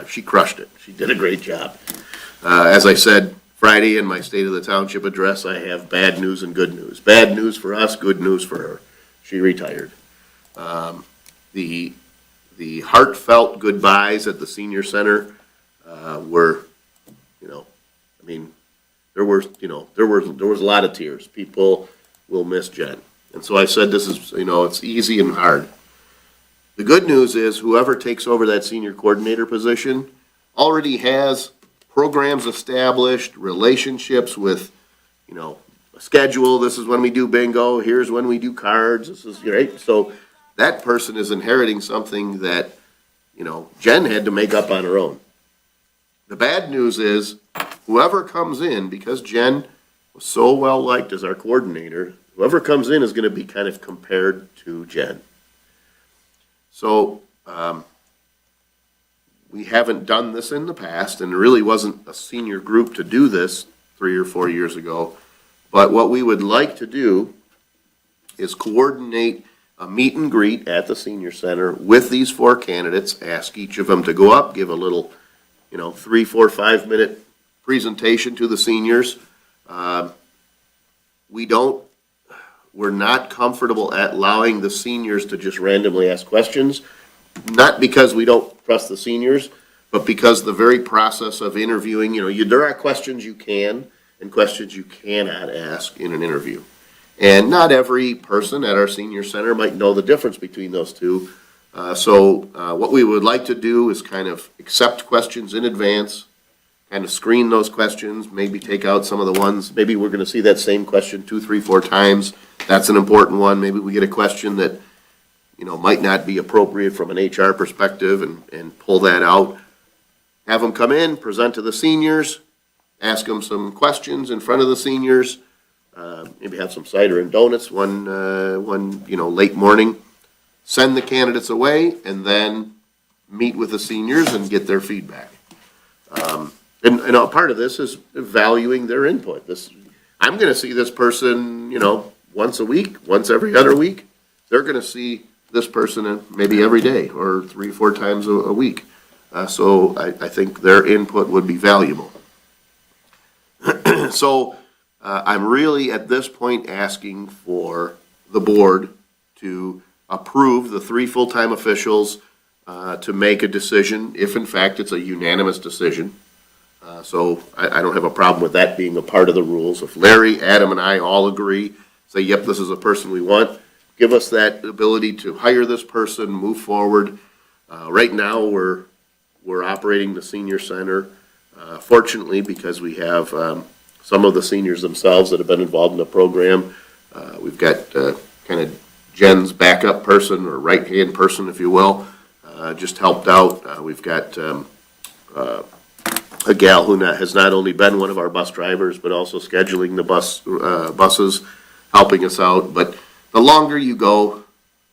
She crushed it. She did a great job. As I said Friday in my State of the Township address, I have bad news and good news. Bad news for us, good news for her. She retired. The heartfelt goodbyes at the senior center were, I mean, there was a lot of tears. People will miss Jen. And so I said, this is, it's easy and hard. The good news is whoever takes over that senior coordinator position already has programs established, relationships with, a schedule. This is when we do bingo. Here's when we do cards. This is, right? So that person is inheriting something that, Jen had to make up on her own. The bad news is whoever comes in, because Jen was so well liked as our coordinator, whoever comes in is going to be kind of compared to Jen. So we haven't done this in the past, and there really wasn't a senior group to do this 3 or 4 years ago. But what we would like to do is coordinate a meet and greet at the senior center with these 4 candidates, ask each of them to go up, give a little, 3, 4, 5 minute presentation to the seniors. We're not comfortable at allowing the seniors to just randomly ask questions, not because we don't trust the seniors, but because the very process of interviewing, there are questions you can and questions you cannot ask in an interview. And not every person at our senior center might know the difference between those two. So what we would like to do is kind of accept questions in advance, kind of screen those questions, maybe take out some of the ones, maybe we're going to see that same question 2, 3, 4 times. That's an important one. Maybe we get a question that, might not be appropriate from an HR perspective and pull that out. Have them come in, present to the seniors, ask them some questions in front of the seniors, maybe have some cider and donuts one late morning, send the candidates away, and then meet with the seniors and get their feedback. And part of this is valuing their input. I'm going to see this person, once a week, once every other week. They're going to see this person maybe every day or 3 or 4 times a week. So I think their input would be valuable. So I'm really at this point asking for the board to approve the 3 full-time officials to make a decision, if in fact it's a unanimous decision. So I don't have a problem with that being a part of the rules. If Larry, Adam, and I all agree, say, yep, this is a person we want, give us that ability to hire this person, move forward. Right now, we're operating the senior center, fortunately, because we have some of the seniors themselves that have been involved in the program. We've got kind of Jen's backup person, or right-hand person, if you will, just helped out. We've got a gal who has not only been one of our bus drivers, but also scheduling the buses, helping us out. But the longer you go,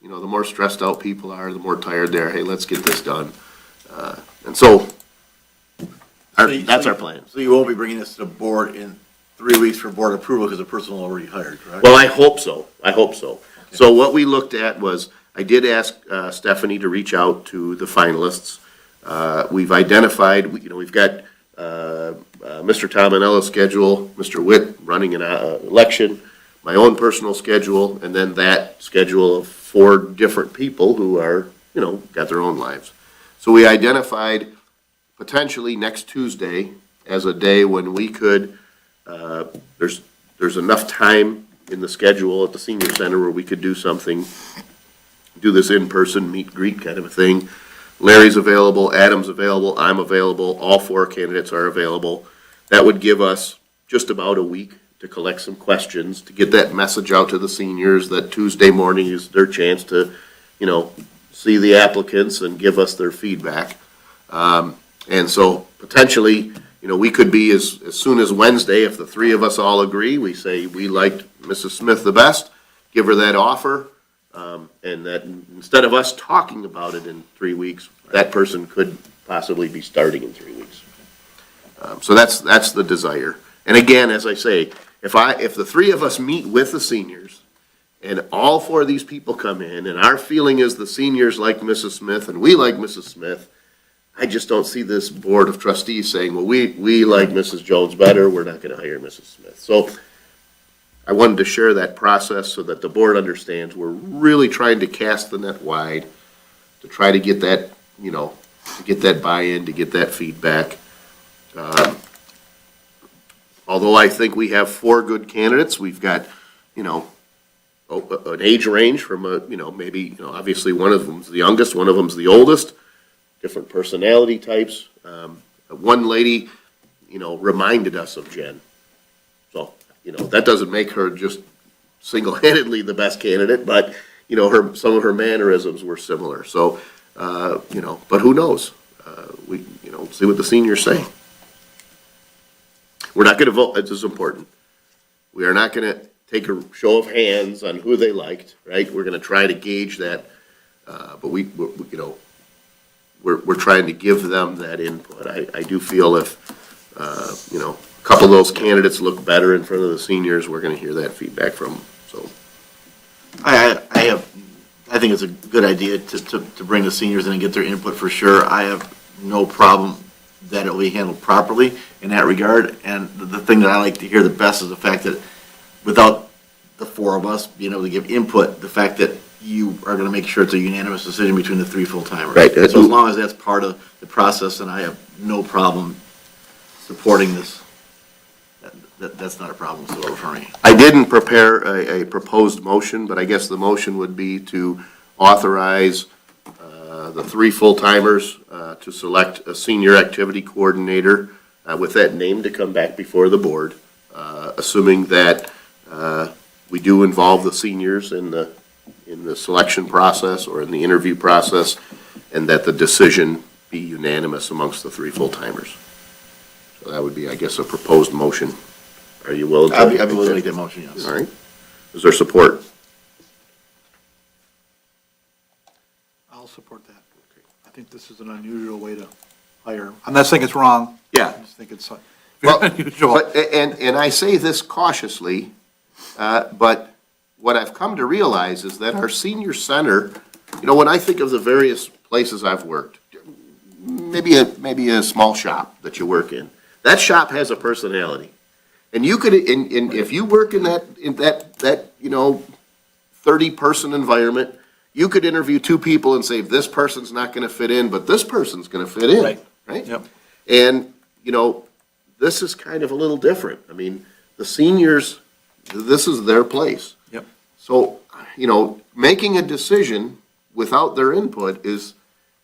the more stressed out people are, the more tired they are. Hey, let's get this done. And so that's our plan. So you won't be bringing this to the board in 3 weeks for board approval because the person will already hired, correct? Well, I hope so. Okay. So what we looked at was, I did ask Stephanie to reach out to the finalists. We've identified, we've got Mr. Tomanella's schedule, Mr. Witt running an election, my own personal schedule, and then that schedule of 4 different people who are, got their own lives. So we identified potentially next Tuesday as a day when we could, there's enough time in the schedule at the senior center where we could do something, do this in-person meet greet kind of a thing Larry's available, Adam's available, I'm available, all four candidates are available. That would give us just about a week to collect some questions, to get that message out to the seniors that Tuesday morning is their chance to, see the applicants and give us their feedback. And so potentially, we could be as soon as Wednesday, if the three of us all agree, we say we liked Mrs. Smith the best, give her that offer, and that instead of us talking about it in 3 weeks, that person could possibly be starting in 3 weeks. So that's the desire. And again, as I say, if the three of us meet with the seniors, and all four of these people come in, and our feeling is the seniors like Mrs. Smith and we like Mrs. Smith, I just don't see this board of trustees saying, well, we like Mrs. Jones better, we're not gonna hire Mrs. Smith. So I wanted to share that process so that the board understands we're really trying to cast the net wide, to try to get that, to get that buy-in, to get that feedback. Although I think we have four good candidates, we've got, an age range from maybe, obviously one of them's the youngest, one of them's the oldest, different personality types. One lady, reminded us of Jen. So, that doesn't make her just single-handedly the best candidate, but, some of her mannerisms were similar. So, but who knows? See what the seniors say. We're not gonna vote, this is important. We are not gonna take a show of hands on who they liked, right? We're gonna try to gauge that, but we're trying to give them that input. I do feel if, a couple of those candidates look better in front of the seniors, we're gonna hear that feedback from them, so. I think it's a good idea to bring the seniors in and get their input for sure. I have no problem that it will be handled properly in that regard. And the thing that I like to hear the best is the fact that without the four of us being able to give input, the fact that you are going to make sure it's a unanimous decision between the three full-timers. Right. So as long as that's part of the process, then I have no problem supporting this. That's not a problem whatsoever for me. I didn't prepare a proposed motion, but I guess the motion would be to authorize the three full-timers to select a senior activity coordinator with that name to come back before the board, assuming that we do involve the seniors in the selection process or in the interview process, and that the decision be unanimous amongst the three full-timers. So that would be, I guess, a proposed motion. Are you willing to? I'd be willing to make that motion, yes. All right. Is there support? I'll support that. I think this is an unusual way to hire. I'm not saying it's wrong. Yeah. I just think it's Well, unusual. But, and I say this cautiously, but what I've come to realize is that our senior center, when I think of the various places I've worked, maybe a small shop that you work in, that shop has a personality. And you could, if you work in that 30-person environment, you could interview two people and say, this person's not gonna fit in, but this person's gonna fit in, right? Yep. And, this is kind of a little different. I mean, the seniors, this is their place. Yep. So, making a decision without their input is,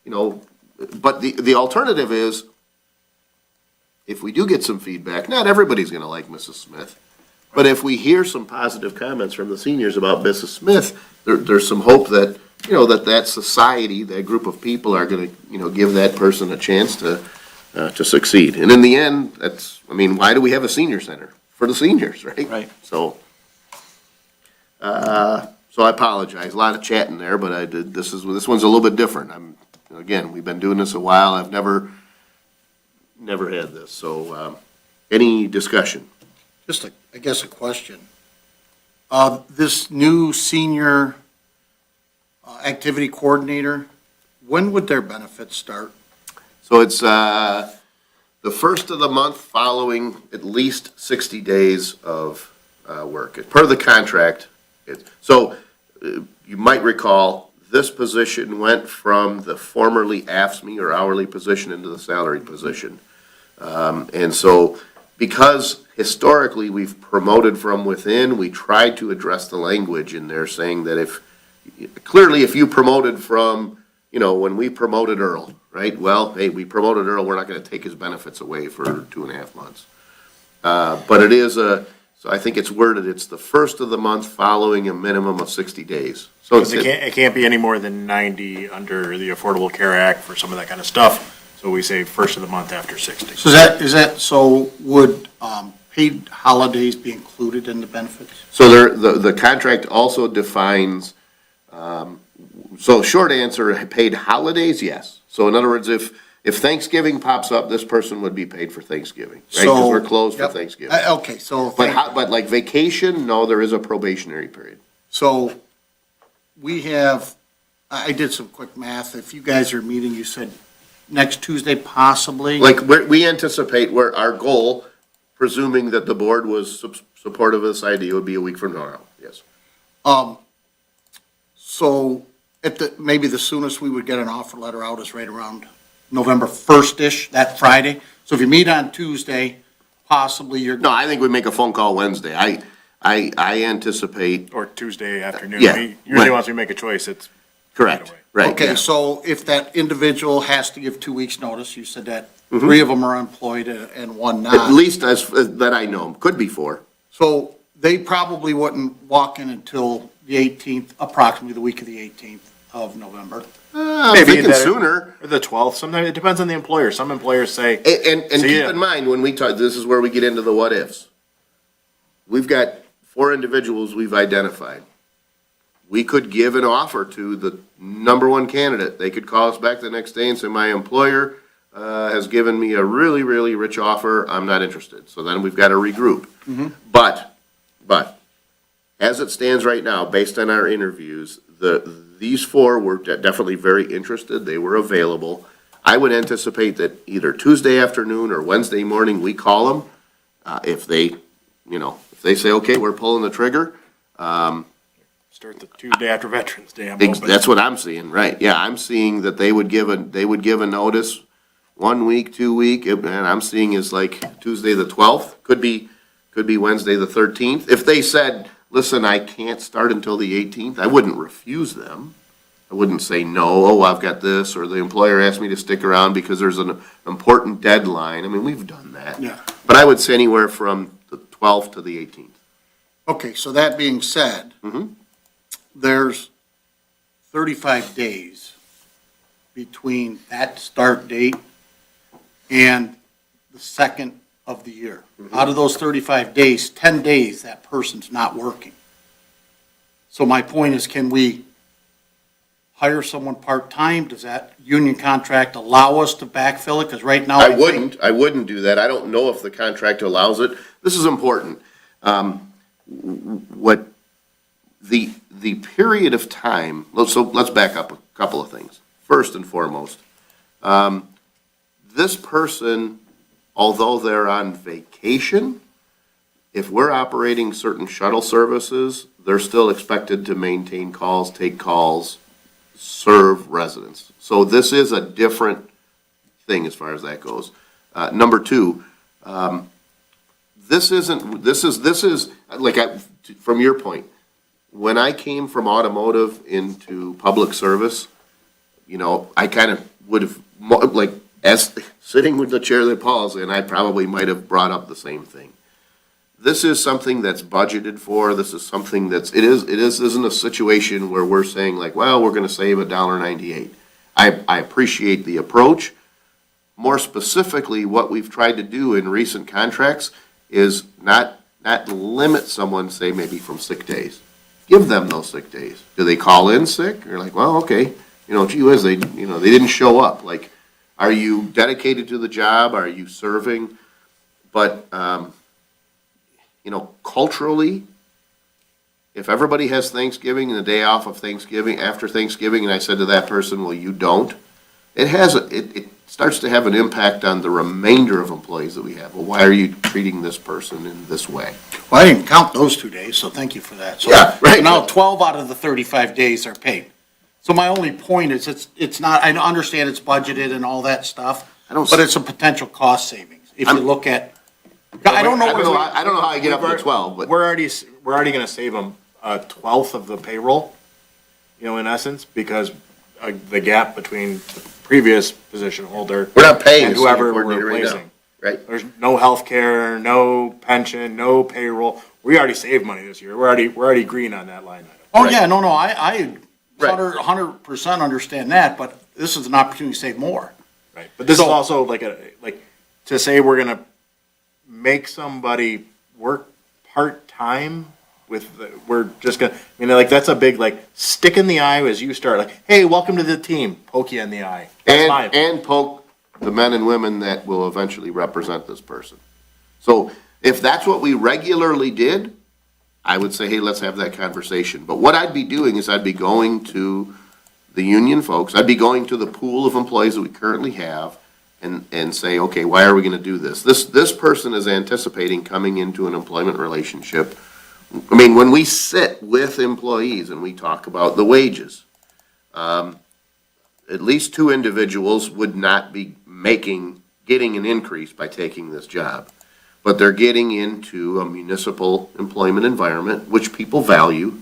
but the alternative is, if we do get some feedback, not everybody's gonna like Mrs. Smith, but if we hear some positive comments from the seniors about Mrs. Smith, there's some hope that, that society, that group of people are gonna, give that person a chance to succeed. And in the end, why do we have a senior center? For the seniors, right? Right. So I apologize, a lot of chatting there, but this one's a little bit different. Again, we've been doing this a while, I've never had this, so, any discussion? Just, I guess, a question. This new senior activity coordinator, when would their benefits start? So it's, the first of the month following at least 60 days of, work. Per the contract, you might recall, this position went from the formerly AFSCME or hourly position into the salaried position. And so, because historically we've promoted from within, we tried to address the language in there saying that if you promoted from you know, when we promoted Earl, right? Well, hey, we promoted Earl, we're not gonna take his benefits away for 2.5 months. But it is so I think it's worded, it's the first of the month following a minimum of 60 days. So Because it can't be any more than 90 under the Affordable Care Act for some of that kind of stuff. So we say first of the month after 60. So so would paid holidays be included in the benefits? So the contract also defines, so short answer, paid holidays, yes. So in other words, if Thanksgiving pops up, this person would be paid for Thanksgiving, right? Because So- we're closed for Yep. Thanksgiving. Okay, so. But like vacation, no, there is a probationary period. So we have, I did some quick math. If you guys are meeting, you said next Tuesday possibly? Like, we anticipate where our goal, presuming that the board was supportive of this idea, would be a week from tomorrow, yes. So maybe the soonest we would get an offer letter out is right around November 1st-ish, that Friday. So if you meet on Tuesday, possibly you're. No, I think we make a phone call Wednesday. I anticipate, Or Tuesday afternoon. Yeah. Usually Right. once we make a choice, it's. correct, away. right, Okay, yeah. so if that individual has to give 2 weeks' notice, you said that 3 of them are employed and one At not. least that I know, could be 4. So they probably wouldn't walk in until the 18th, approximately the week of the 18th of November. I'm Maybe thinking that- sooner. Or the 12th. Sometimes it depends on the employer. Some employers say, And See keep ya. in mind, when we talk, this is where we get into the what ifs. We've got 4 individuals we've identified. We could give an offer to the number 1 candidate. They could call us back the next day and say, my employer has given me a really, really rich offer. I'm not interested. So then we've got to regroup. But, as it stands right now, based on our interviews, these 4 were definitely very interested. They were available. I would anticipate that either Tuesday afternoon or Wednesday morning, we call them. If they, if they say, okay, we're pulling the trigger, start the Tuesday after Veterans Day. I'm hoping. that's what I'm seeing, right? Yeah, I'm seeing that they would give a notice 1 week, 2 week, and I'm seeing is like Tuesday the 12th, could be Wednesday the 13th. If they said, listen, I can't start until the 18th, I wouldn't refuse them. I wouldn't say, no, oh, I've got this, or the employer asked me to stick around because there's an important deadline. I mean, we've done that. Yeah. But I would say anywhere from the 12th to the 18th. Okay, so that being said, there's 35 days between that start date and the second of the year. Out of those 35 days, 10 days, that person's not working. So my point is, can we hire someone part-time? Does that union contract allow us to backfill it? Because right now. I think- wouldn't do that. I don't know if the contract allows it. This is important. What the period of time, so let's back up a couple of things. First and foremost, this person, although they're on vacation, if we're operating certain shuttle services, they're still expected to maintain calls, take calls, serve residents. So this is a different thing as far as that goes. Number 2, this is like, from your point, when I came from automotive into public service, I kind of would have, like, as sitting with the chair that Paul's in, I probably might have brought up the same thing. This is something that's budgeted for. This is something isn't a situation where we're saying like, well, we're gonna save $1.98. I appreciate the approach. More specifically, what we've tried to do in recent contracts is not limit someone, say, maybe from sick days. Give them those sick days. Do they call in sick? You're like, well, okay, gee whiz, they didn't show up. Like, are you dedicated to the job? Are you serving? But, culturally, if everybody has Thanksgiving and the day off of Thanksgiving, after Thanksgiving, and I said to that person, well, you don't, it starts to have an impact on the remainder of employees that we have. Well, why are you treating this person in this way? Well, I didn't count those 2 days, so thank you for that. So Yeah, right. Now 12 out of the 35 days are paid. So my only point is, it's not, I understand it's budgeted and all that stuff, but it's a potential cost savings. If you look at, I don't know. I don't know how I get up to 12, but. We're already going to save them a 12th of the payroll, in essence, because the gap between the previous position holder We're not paying and a senior whoever we're coordinator right now, replacing. right? There's no health care, no pension, no payroll. We already saved money this year. We're already green on that line item. Oh, Right. yeah, no, I Right. 100% understand that, but this is an opportunity to save more. Right, but this is So- also like to say we're gonna make somebody work part-time we're just gonna, like, that's a big, like, stick in the eye as you start, like, hey, welcome to the team, poke you in the eye. That's fine. And poke the men and women that will eventually represent this person. So if that's what we regularly did, I would say, hey, let's have that conversation. But what I'd be doing is I'd be going to the union folks, I'd be going to the pool of employees that we currently have and say, okay, why are we gonna do this? This person is anticipating coming into an employment relationship. I mean, when we sit with employees and we talk about the wages, at least two individuals would not be getting an increase by taking this job. But they're getting into a municipal employment environment, which people value,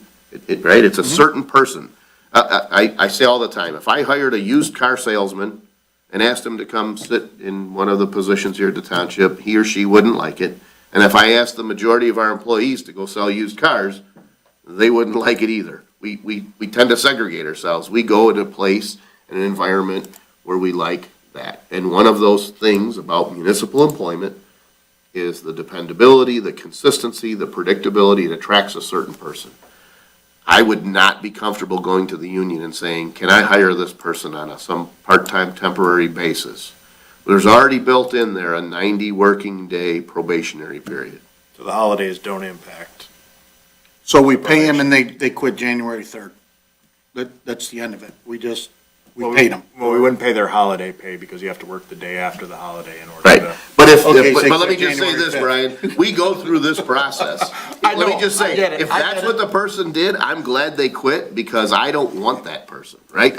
right? It's a certain person. I say all the time, if I hired a used car salesman and asked him to come sit in one of the positions here at the township, he or she wouldn't like it. And if I asked the majority of our employees to go sell used cars, they wouldn't like it either. We tend to segregate ourselves. We go in a place, in an environment where we like that. And one of those things about municipal employment is the dependability, the consistency, the predictability. It attracts a certain person. I would not be comfortable going to the union and saying, can I hire this person on some part-time temporary basis? There's already built in there a 90 working day probationary period. So the holidays don't impact. So we pay them and they quit January 3rd. That's the end of it. We paid them. Well, we wouldn't pay their holiday pay because you have to work the day after the holiday in order Right. to. But Okay, so but let me just say January this, 5th. Brian, we go through this process. I Let me know, just I say, get it, if I that's get what it. the person did, I'm glad they quit because I don't want that person, right?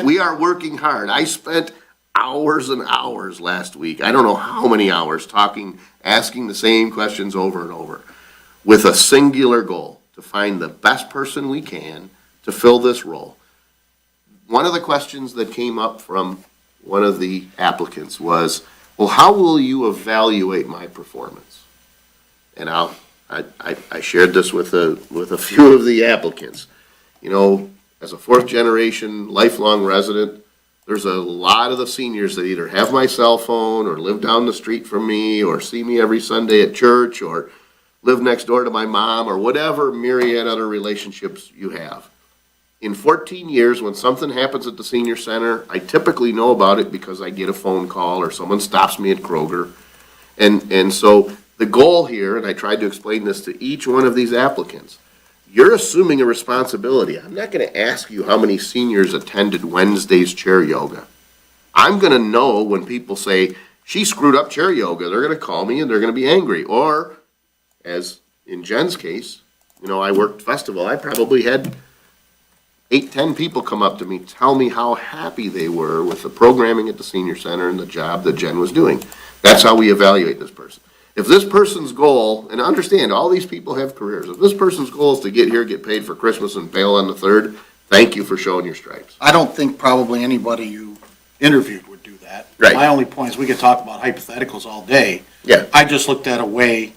We are working hard. I spent hours and hours last week. I don't know how many hours talking, asking the same questions over and over with a singular goal to find the best person we can to fill this role. One of the questions that came up from one of the applicants was, well, how will you evaluate my performance? And I shared this with a few of the applicants. You know, as a fourth generation lifelong resident, there's a lot of the seniors that either have my cell phone or live down the street from me or see me every Sunday at church or live next door to my mom or whatever myriad other relationships you have. In 14 years, when something happens at the senior center, I typically know about it because I get a phone call or someone stops me at Kroger. And so the goal here, and I tried to explain this to each one of these applicants, you're assuming a responsibility. I'm not going to ask you how many seniors attended Wednesday's chair yoga. I'm going to know when people say, she screwed up chair yoga, they're going to call me and they're going to be angry. Or, as in Jen's case, you know, I worked festival, I probably had 8-10 people come up to me, tell me how happy they were with the programming at the senior center and the job that Jen was doing. That's how we evaluate this person. If this person's goal, and understand, all these people have careers, if this person's goal is to get here, get paid for Christmas and bail on the 3rd, thank you for showing your stripes. I don't think probably anybody you interviewed would do that. Right. My only point is we could talk about hypotheticals all day. Yeah. I just looked at a way,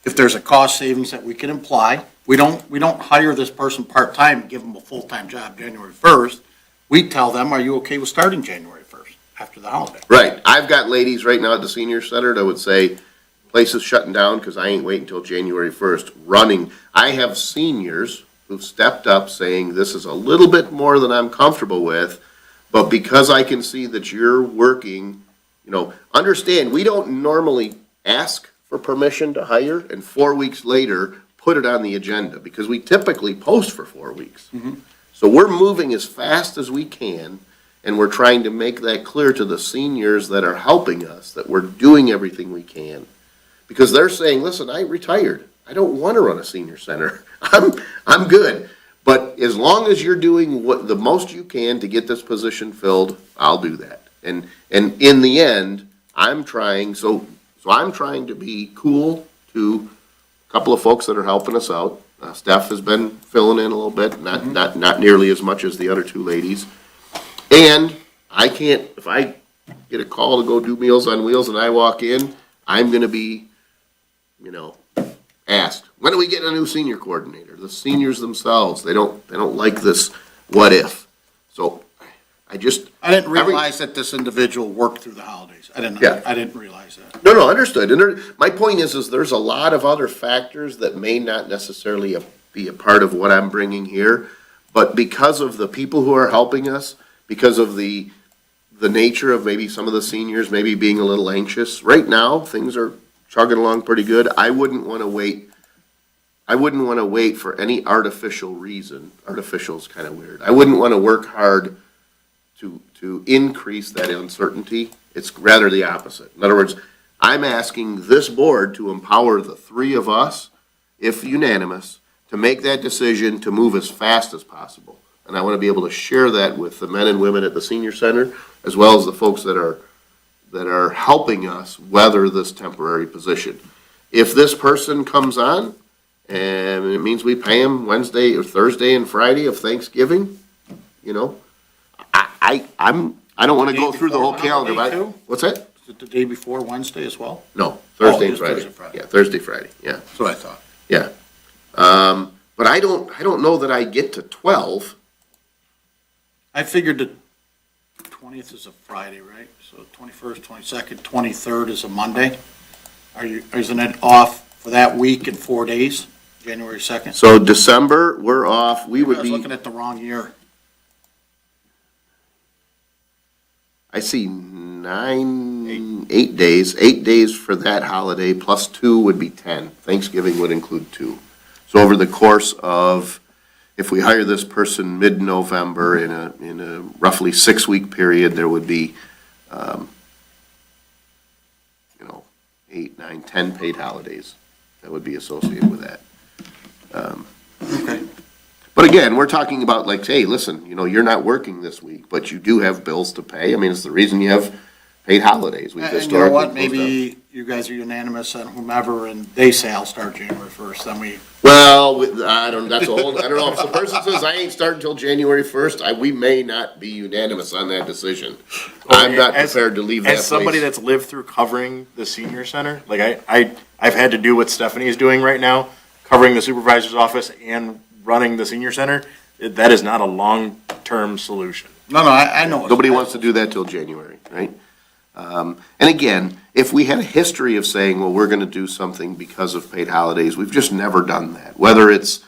if there's a cost savings that we can imply, we don't hire this person part-time and give them a full-time job January 1st. We tell them, are you okay with starting January 1st after the holiday? Right. I've got ladies right now at the senior center that would say, place is shutting down because I ain't waiting until January 1st, running. I have seniors who've stepped up saying, this is a little bit more than I'm comfortable with, but because I can see that you're working, you know, understand, we don't normally ask for permission to hire and 4 weeks later put it on the agenda because we typically post for 4 weeks. So we're moving as fast as we can and we're trying to make that clear to the seniors that are helping us that we're doing everything we can. Because they're saying, listen, I retired. I don't want to run a senior center. I'm good. But as long as you're doing what the most you can to get this position filled, I'll do that. And in the end, I'm trying to be cool to a couple of folks that are helping us out. Steph has been filling in a little bit, not nearly as much as the other two ladies. And I can't, if I get a call to go do Meals on Wheels and I walk in, I'm gonna be, asked, when do we get a new senior coordinator? The seniors themselves, they don't like this what if. So I didn't realize that this individual worked through the holidays. Yeah. I didn't realize that. No, understood. And my point is there's a lot of other factors that may not necessarily be a part of what I'm bringing here. But because of the people who are helping us, because of the nature of maybe some of the seniors maybe being a little anxious, right now, things are chugging along pretty good. I wouldn't want to wait for any artificial reason. Artificial is kind of weird. I wouldn't want to work hard to increase that uncertainty. It's rather the opposite. In other words, I'm asking this board to empower the three of us, if unanimous, to make that decision to move as fast as possible. And I want to be able to share that with the men and women at the senior center, as well as the folks that are helping us weather this temporary position. If this person comes on, and it means we pay them Wednesday or Thursday and Friday of Thanksgiving, I don't want to go through the whole calendar, but, what's that? Is it the day before Wednesday as well? No, Thursday it and is Friday. Thursday, Friday. Yeah, Thursday, Friday, yeah, That's what I thought. yeah. But I don't know that I get to 12. I figured the 20th is a Friday, right? So 21st, 22nd, 23rd is a Monday. Isn't it off for that week and 4 days, January 2nd? So December, we're off, we I would was be, looking at the wrong year. I see 8 days for that holiday, plus 2 would be 10. Thanksgiving would include 2. So over the course of, if we hire this person mid-November in a roughly 6-week period, there would be, 8, 9, 10 paid holidays that would be associated with that. Okay. But again, we're talking about like, hey, listen, you're not working this week, but you do have bills to pay. I mean, it's the reason you have paid holidays. We've And you know historically what, closed maybe you guys are unanimous on whomever, and they say I'll start January 1st, then we, Well, I don't know if the person says I ain't starting until January 1st, we may not be unanimous on that decision. I'm not prepared to leave that place. As somebody that's lived through covering the senior center, like I've had to do what Stephanie is doing right now, covering the supervisor's office and running the senior center, that is not a long-term solution. no, I know. Nobody wants to do that till January, right? And again, if we had a history of saying, well, we're gonna do something because of paid holidays, we've just never done that. Whether it's,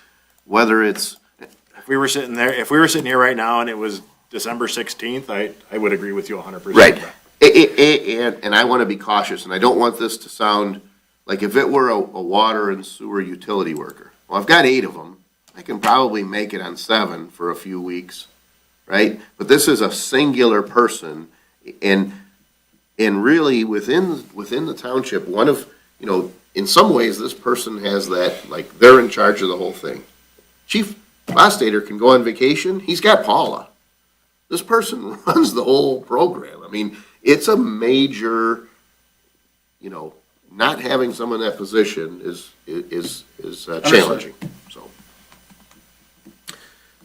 If we were sitting here right now and it was December 16th, I would agree with you 100%. right. And I wanna be cautious, and I don't want this to sound like if it were a water and sewer utility worker. Well, I've got 8 of them. I can probably make it on 7 for a few weeks, right? But this is a singular person, and really within the township, one of, in some ways, this person has that, like, they're in charge of the whole thing. Chief Fostater can go on vacation, he's got Paula. This person runs the whole program. I mean, it's a major, not having someone in that position is challenging, so.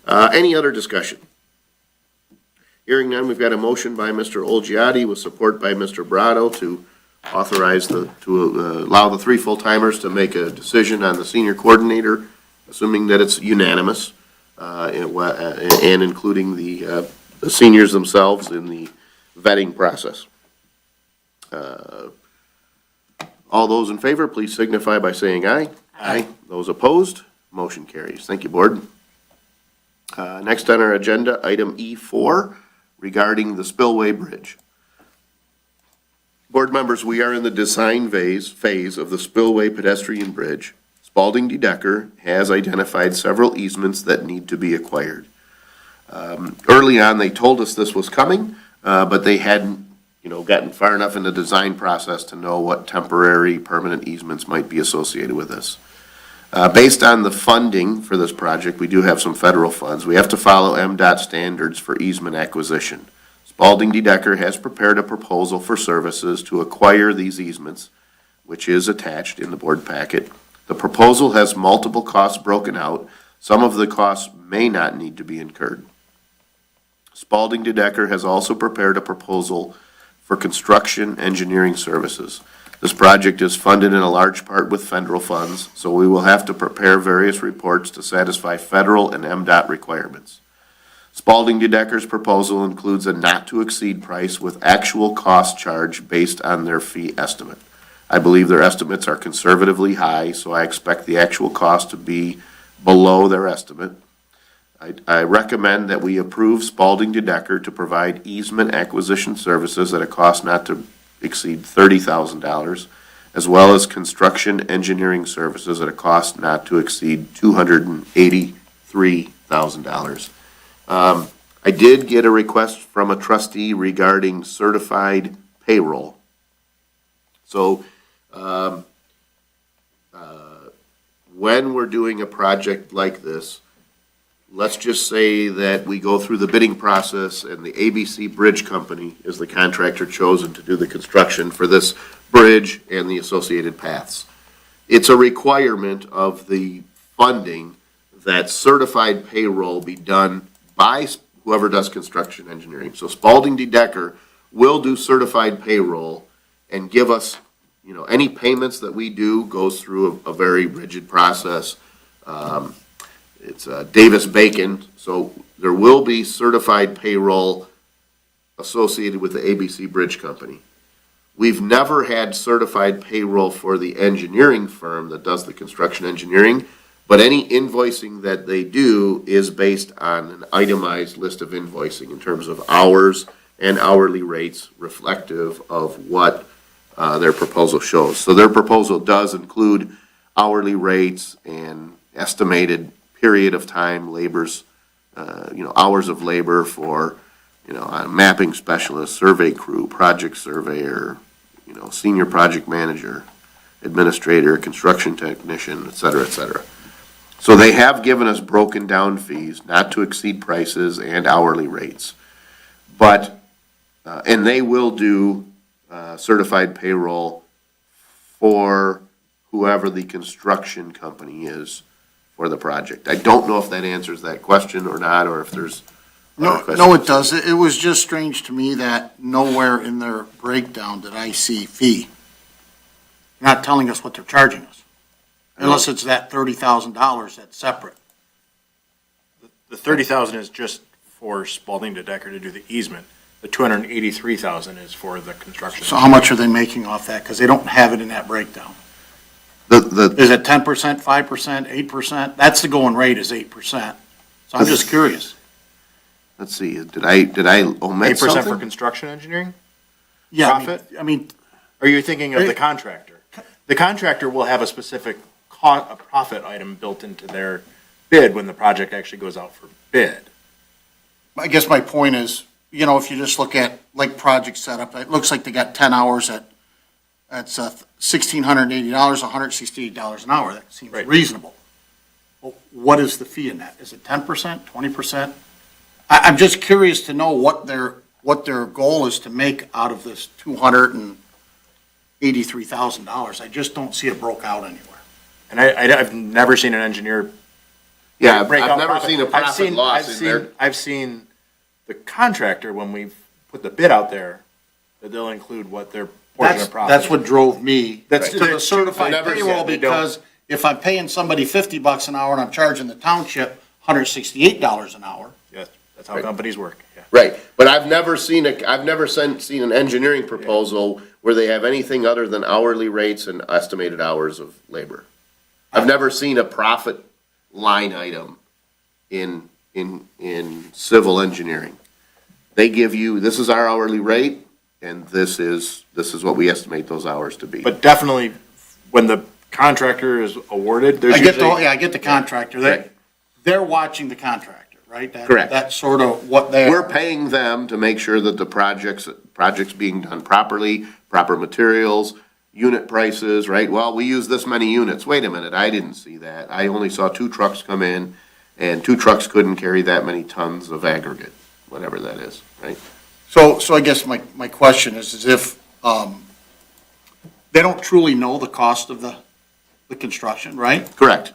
Any other discussion? Hearing none, we've got a motion by Mr. Olgiati with support by Mr. Brado to authorize allow the 3 full-timers to make a decision on the senior coordinator, assuming that it's unanimous, and including the seniors themselves in the vetting process. All those in favor, please signify by saying aye. Aye. Those opposed, motion carries. Thank you, Board. Next on our agenda, item E4, regarding the Spillway Bridge. Board members, we are in the design phase of the Spillway Pedestrian Bridge. Spalding D. Decker has identified several easements that need to be acquired. Early on, they told us this was coming, but they hadn't, gotten far enough in the design process to know what temporary permanent easements might be associated with this. Based on the funding for this project, we do have some federal funds. We have to follow MDOT standards for easement acquisition. Spalding D. Decker has prepared a proposal for services to acquire these easements, which is attached in the board packet. The proposal has multiple costs broken out. Some of the costs may not need to be incurred. Spalding DeDecker has also prepared a proposal for construction engineering services. This project is funded in a large part with federal funds, so we will have to prepare various reports to satisfy federal and MDOT requirements. Spalding DeDecker's proposal includes a not-to-exceed price with actual cost charge based on their fee estimate. I believe their estimates are conservatively high, so I expect the actual cost to be below their estimate. I recommend that we approve Spalding DeDecker to provide easement acquisition services at a cost not to exceed $30,000, as well as construction engineering services at a cost not to exceed $283,000. I did get a request from a trustee regarding certified payroll. So, when we're doing a project like this, let's just say that we go through the bidding process and the ABC Bridge Company is the contractor chosen to do the construction for this bridge and the associated paths. It's a requirement of the funding that certified payroll be done by whoever does construction engineering. So Spalding DeDecker will do certified payroll and give us, any payments that we do goes through a very rigid process. It's Davis-Bacon, so there will be certified payroll associated with the ABC Bridge Company. We've never had certified payroll for the engineering firm that does the construction engineering, but any invoicing that they do is based on an itemized list of invoicing in terms of hours and hourly rates reflective of what their proposal shows. So their proposal does include hourly rates and estimated period of time, hours of labor for, a mapping specialist, survey crew, project surveyor, senior project manager, administrator, construction technician, et cetera, et cetera. So they have given us broken down fees, not to exceed prices and hourly rates. But, and they will do certified payroll for whoever the construction company is for the project. I don't know if that answers that question or not, or if there's other questions. No, it does. It was just strange to me that nowhere in their breakdown did I see fee. Not telling us what they're charging us. Unless it's that $30,000 that's separate. The $30,000 is just for Spalding DeDecker to do the easement. The $283,000 is for the construction. So how much are they making off that? Because they don't have it in that breakdown. Is it 10%, 5%, 8%? That's the going rate is 8%. So I'm just curious. Let's see, did I omit 8% for something? construction engineering? Yeah, Profit? I mean, Or are you thinking of the contractor? The contractor will have a specific a profit item built into their bid when the project actually goes out for bid. I guess my point is, if you just look at like project setup, it looks like they got 10 hours that's $1,680, $168 an hour. That seems Right. reasonable. Well, what is the fee in that? Is it 10%, 20%? I'm just curious to know what their goal is to make out of this $283,000. I just don't see it broke out anywhere. And I've never seen an engineer. Yeah, I've break out never seen a profit loss in there. I've seen the contractor, when we put the bid out there, that they'll include what their portion of profit. That's what drove me That's- to the certified never payroll, said they don't. because if I'm paying somebody $50 an hour and I'm charging the township $168 an hour, Yes, that's how companies work, yeah. Right, but I've never seen seen an engineering proposal where they have anything other than hourly rates and estimated hours of labor. I've never seen a profit line item in civil engineering. They give you, this is our hourly rate, and this is what we estimate those hours to be. But definitely, when the contractor is awarded, there's I get the, usually. yeah, I get the contractor. Right. They're watching the contractor, right? Correct. That's sort of what they. We're paying them to make sure that the project's being done properly, proper materials, unit prices, right? Well, we use this many units. Wait a minute, I didn't see that. I only saw 2 trucks come in, and 2 trucks couldn't carry that many tons of aggregate, whatever that is, right? So I guess my question is if, they don't truly know the cost of the construction, right? Correct.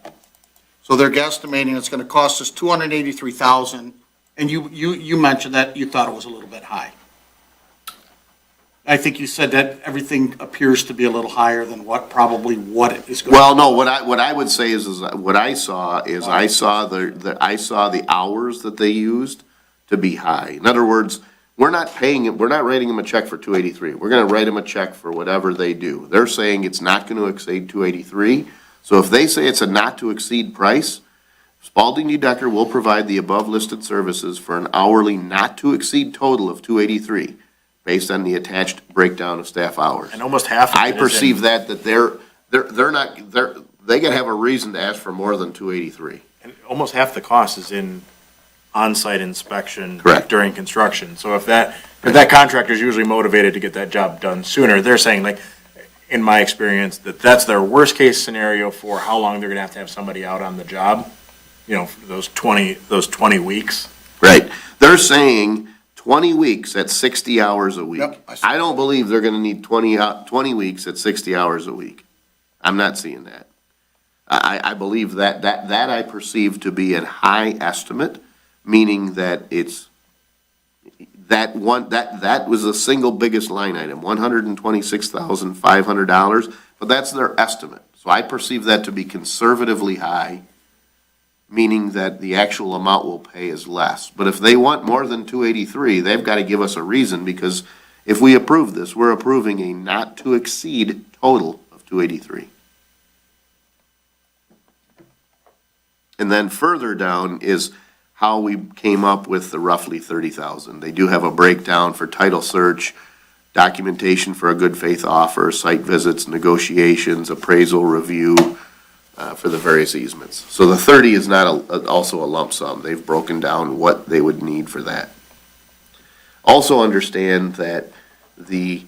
So they're guesstimating it's gonna cost us $283,000, And you mentioned that you thought it was a little bit high. I think you said that everything appears to be a little higher than what it is going. Well, no, what I would say is what I saw I saw the hours that they used to be high. In other words, we're not writing them a check for 283. We're gonna write them a check for whatever they do. They're saying it's not gonna exceed 283. So if they say it's a not to exceed price, Spalding Decker will provide the above listed services for an hourly not to exceed total of 283, based on the attached breakdown of staff hours. And almost half of it I is in- perceive that they gotta have a reason to ask for more than 283. And almost half the cost is in on-site inspection. Correct. During construction. So if that contractor's usually motivated to get that job done sooner, they're saying, like, in my experience, that's their worst-case scenario for how long they're gonna have to have somebody out on the job, for those 20 weeks. Right. They're saying 20 weeks at 60 hours a week. Yep, I see. I don't believe they're gonna need 20 weeks at 60 hours a week. I'm not seeing that. I believe that I perceive to be a high estimate, meaning that it's, that was the single biggest line item, $126,500, but that's their estimate. So I perceive that to be conservatively high, meaning that the actual amount we'll pay is less. But if they want more than 283, they've got to give us a reason, because if we approve this, we're approving a not to exceed total of 283. And then further down is how we came up with the roughly 30,000. They do have a breakdown for title search, documentation for a good faith offer, site visits, negotiations, appraisal review, for the various easements. So the 30 is not also a lump sum. They've broken down what they would need for that. Also understand that the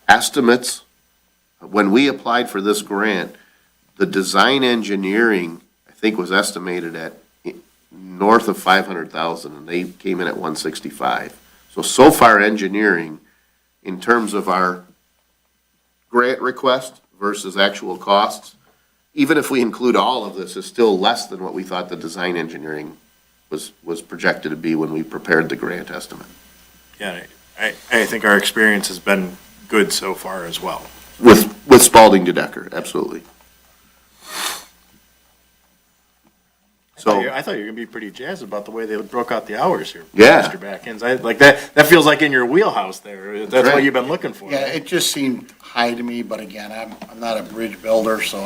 estimates, when we applied for this grant, the design engineering, I think, was estimated at north of 500,000, and they came in at 165. So far engineering, in terms of our grant request versus actual costs, even if we include all of this, is still less than what we thought the design engineering was projected to be when we prepared the grant estimate. Yeah, I think our experience has been good so far as well. With Spalding Decker, absolutely. So, I thought you were gonna be pretty jazzed about the way they broke out the hours here. Yeah. Mr. Backins, like that feels like in your wheelhouse there. That's right. what you've been looking for. Yeah, it just seemed high to me, but again, I'm not a bridge builder, so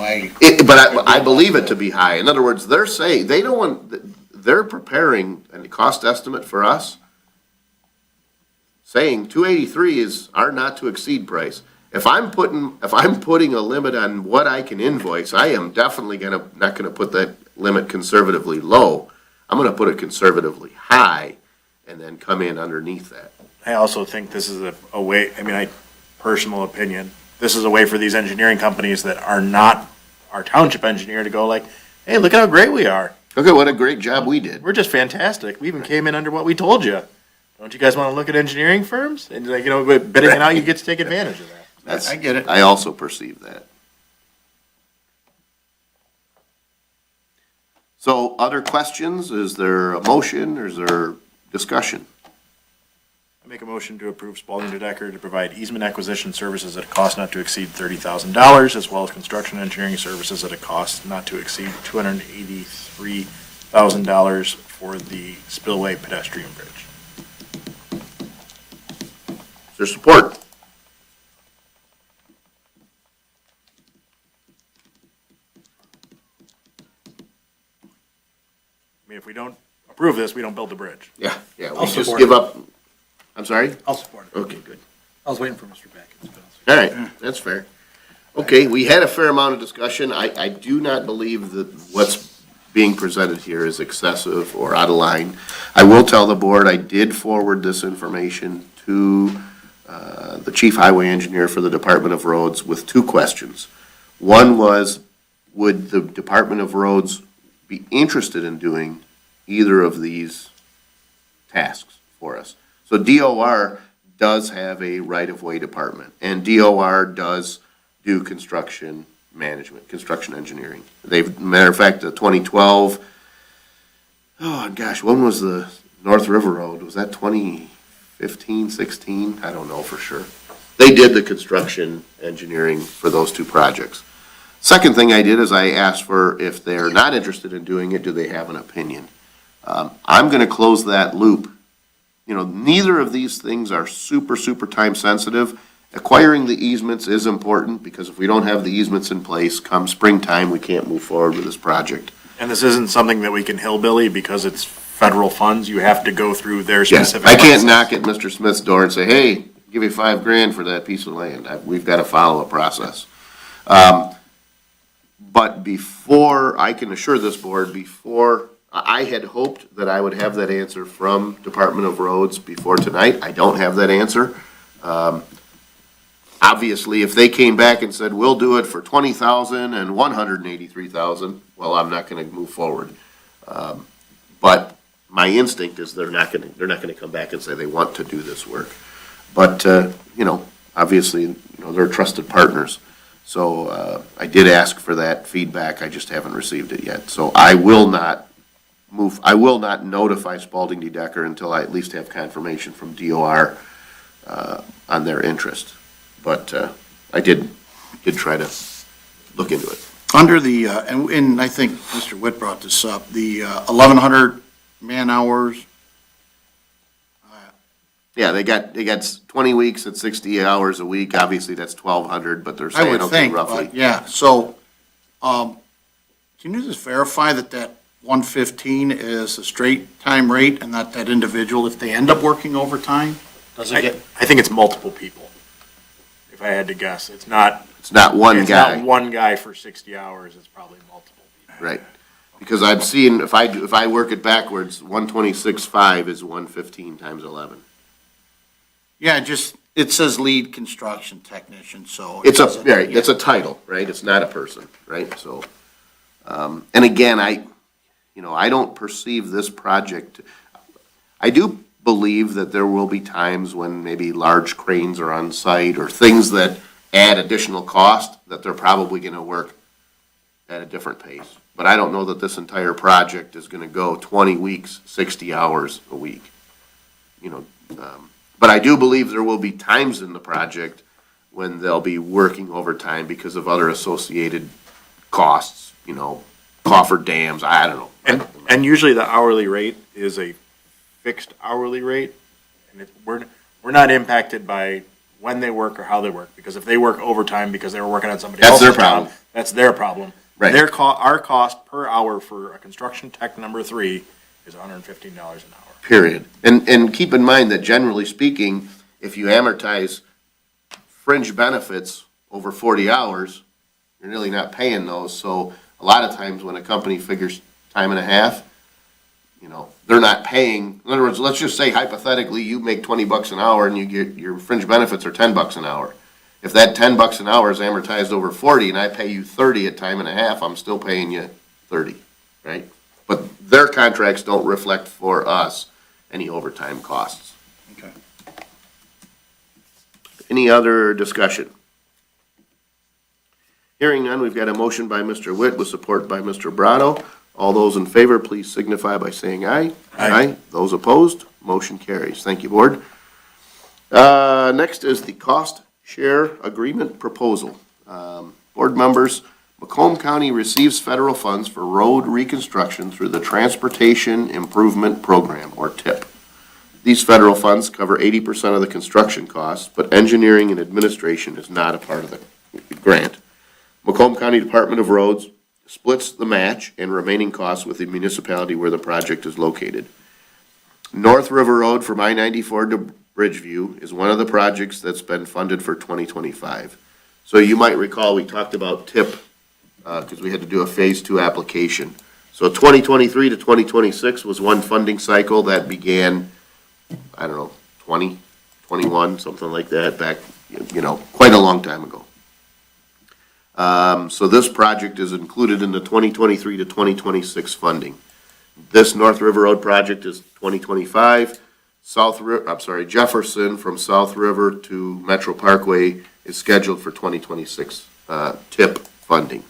but I believe it to be high. In other words, they're saying, they're preparing a cost estimate for us, saying 283 is our not to exceed price. If I'm putting a limit on what I can invoice, I am definitely not gonna put that limit conservatively low. I'm gonna put it conservatively high and then come in underneath that. I also think this is a way, personal opinion, this is a way for these engineering companies that are not our township engineer to go like, hey, look at how great we are. Look at what a great job we did. We're just fantastic. We even came in under what we told you. Don't you guys want to look at engineering firms? And bidding it out, you get to take advantage of that. I get it. I also perceive that. So, other questions? Is there a motion, or is there discussion? I make a motion to approve Spalding Decker to provide easement acquisition services at a cost not to exceed $30,000, as well as construction engineering services at a cost not to exceed $283,000 for the spillway pedestrian bridge. Is there support? If we don't approve this, we don't build the bridge. Yeah, we I'll just support give it. up. I'm sorry? I'll support it. Okay, good. I was waiting for Mr. Backins. All right, that's fair. Okay, we had a fair amount of discussion. I do not believe that what's being presented here is excessive or out of line. I will tell the board, I did forward this information to the chief highway engineer for the Department of Roads with two questions. One was, would the Department of Roads be interested in doing either of these tasks for us? So DOR does have a right-of-way department, and DOR does do construction management, construction engineering. Matter of fact, the 2012, oh gosh, when was the North River Road, was that 2015, 16? I don't know for sure. They did the construction engineering for those two projects. Second thing I did is I asked for if they're not interested in doing it, do they have an opinion? I'm going to close that loop. You know, neither of these things are super, super time sensitive. Acquiring the easements is important because if we don't have the easements in place, come springtime, we can't move forward with this project. And this isn't something that we can hillbilly because it's federal funds. You have to go through their Yeah, specific. I can't process. knock at Mr. Smith's door and say, hey, give me $5,000 for that piece of land. We've got to follow a process. But before, I can assure this board, I had hoped that I would have that answer from Department of Roads before tonight. I don't have that answer. Obviously, if they came back and said, we'll do it for $20,000 and $183,000, well, I'm not going to move forward. But my instinct is they're not going to come back and say they want to do this work. But, you know, obviously, you know, they're trusted partners. So I did ask for that feedback. I just haven't received it yet. So I will not notify Spalding D. Decker until I at least have confirmation from DOR on their interest. But I did try to look into it. Under the, and I think Mr. Witt brought this up, the 1,100 man-hours. Yeah, they got 20 weeks at 60 hours a week. Obviously, that's 1,200, but they're I saying, would okay, think, roughly. but yeah, so, can you just verify that 115 is a straight time rate and not that individual, if they end up working overtime? Does it get, I think it's multiple people. If I had to guess, it's not one it's guy. not one guy for 60 hours. It's probably multiple people. Right, because I'm seeing, if I work it backwards, 126.5 is 115 times 11. yeah, just, it says lead construction technician, so. It's doesn't- right, it's a title, right? It's not a person, right? So, and again, I don't perceive this project, I do believe that there will be times when maybe large cranes are on site or things that add additional cost, that they're probably gonna work at a different pace. But I don't know that this entire project is gonna go 20 weeks, 60 hours a week. You know, but I do believe there will be times in the project when they'll be working overtime because of other associated costs, you know, coffer dams, I don't know. And usually the hourly rate is a fixed hourly rate, and we're not impacted by when they work or how they work, because if they work overtime because they were working on somebody That's else's their problem. job, that's their problem. Right. Our cost per hour for a construction tech number 3 is $115 an hour. Period. And keep in mind that generally speaking, if you amortize fringe benefits over 40 hours, you're really not paying those. So a lot of times when a company figures time and a half, you know, they're not paying. In other words, let's just say hypothetically, you make $20 an hour and you get, your fringe benefits are $10 an hour. If that $10 an hour is amortized over 40 and I pay you 30 at time and a half, I'm still paying you 30, right? But their contracts don't reflect for us any overtime costs. Okay. Any other discussion? Hearing none, we've got a motion by Mr. Witt with support by Mr. Brado. All those in favor, please signify by saying aye. Aye. Those opposed, motion carries. Thank you, Board. Next is the cost share agreement proposal. Board members, Macomb County receives federal funds for road reconstruction through the Transportation Improvement Program, or TIP. These federal funds cover 80% of the construction costs, but engineering and administration is not a part of the grant. Macomb County Department of Roads splits the match and remaining costs with the municipality where the project is located. North River Road from I-94 to Bridgeview is one of the projects that's been funded for 2025. So you might recall, we talked about TIP, because we had to do a Phase 2 application. So 2023 to 2026 was one funding cycle that began, I don't know, 21, something like that, back, you know, quite a long time ago. So this project is included in the 2023 to 2026 funding. This North River Road project is 2025. Jefferson from South River to Metro Parkway is scheduled for 2026 TIP funding.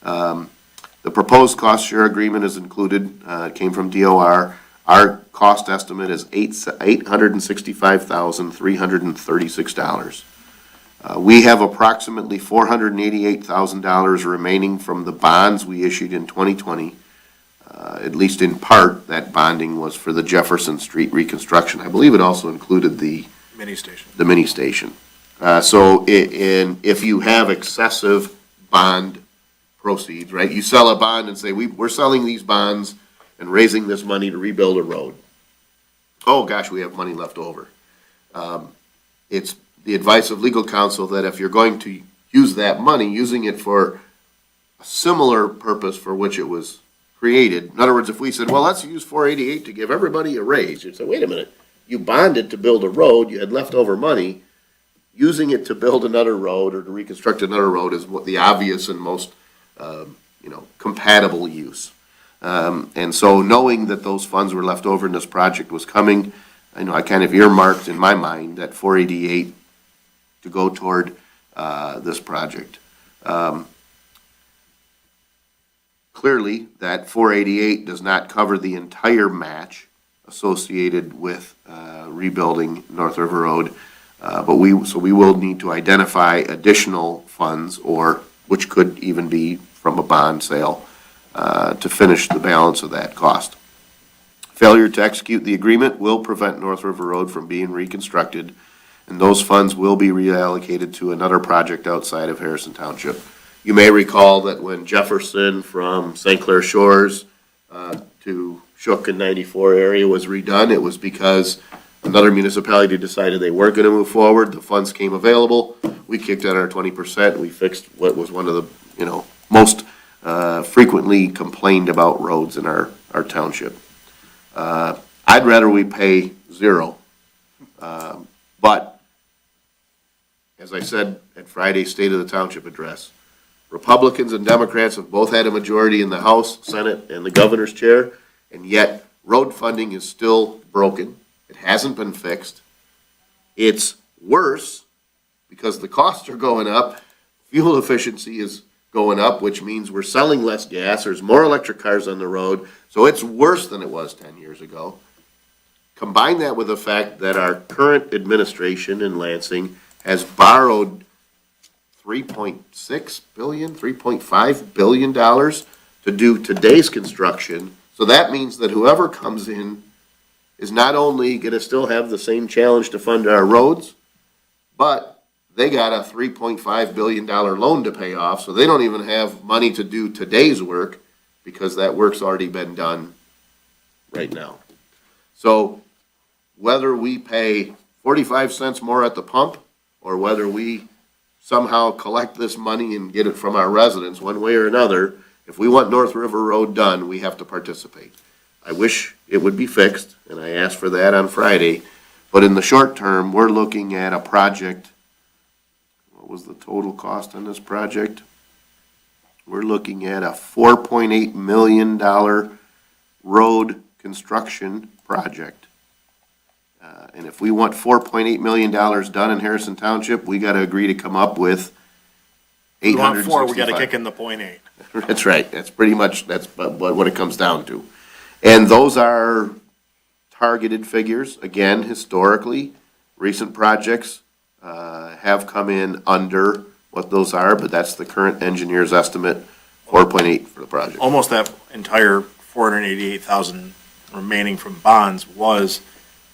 The proposed cost share agreement is included, came from DOR. Our cost estimate is $865,336. We have approximately $488,000 remaining from the bonds we issued in 2020. At least in part, that bonding was for the Jefferson Street reconstruction. I believe it also included the Mini station. mini station. If you have excessive bond proceeds, right, you sell a bond and say, we're selling these bonds and raising this money to rebuild a road. Oh, gosh, we have money left over. It's the advice of legal counsel that if you're going to use that money, using it for a similar purpose for which it was created. In other words, if we said, well, let's use 488 to give everybody a raise, you'd say, wait a minute, you bonded to build a road, you had leftover money. Using it to build another road or to reconstruct another road is what the obvious and most, compatible use. And so knowing that those funds were left over and this project was coming, I kind of earmarked in my mind that 488 to go toward this project. Clearly, that 488 does not cover the entire match associated with rebuilding North River Road, but we will need to identify additional funds, or which could even be from a bond sale, to finish the balance of that cost. Failure to execute the agreement will prevent North River Road from being reconstructed, and those funds will be reallocated to another project outside of Harrison Township. You may recall that when Jefferson from St. Clair Shores to Shook and 94 area was redone, it was because another municipality decided they weren't going to move forward. The funds came available. We kicked in our 20%. We fixed what was one of the most frequently complained about roads in our township. I'd rather we pay zero, but as I said at Friday's State of the Township address, Republicans and Democrats have both had a majority in the House, Senate, and the governor's chair, and yet road funding is still broken. It hasn't been fixed. It's worse because the costs are going up. Fuel efficiency is going up, which means we're selling less gas. There's more electric cars on the road. So it's worse than it was 10 years ago. Combine that with the fact that our current administration in Lansing has borrowed $3.6 billion, $3.5 billion to do today's construction. So that means that whoever comes in is not only going to still have the same challenge to fund our roads, but they got a $3.5 billion loan to pay off, so they don't even have money to do today's work because that work's already been done right now. So whether we pay 45 cents more at the pump or whether we somehow collect this money and get it from our residents one way or another, if we want North River Road done, we have to participate. I wish it would be fixed, and I asked for that on Friday, but in the short term, we're looking at a project. What was the total cost on this project? We're looking at a $4.8 million road construction project. And if we want $4.8 million done in Harrison Township, we got to agree to come up with We want 865. four, we gotta kick in the .8. That's right. That's pretty much, that's what it comes down to. And those are targeted figures. Again, historically, recent projects have come in under what those are, but that's the current engineer's estimate, 4.8 for the project. Almost that entire 488,000 remaining from bonds was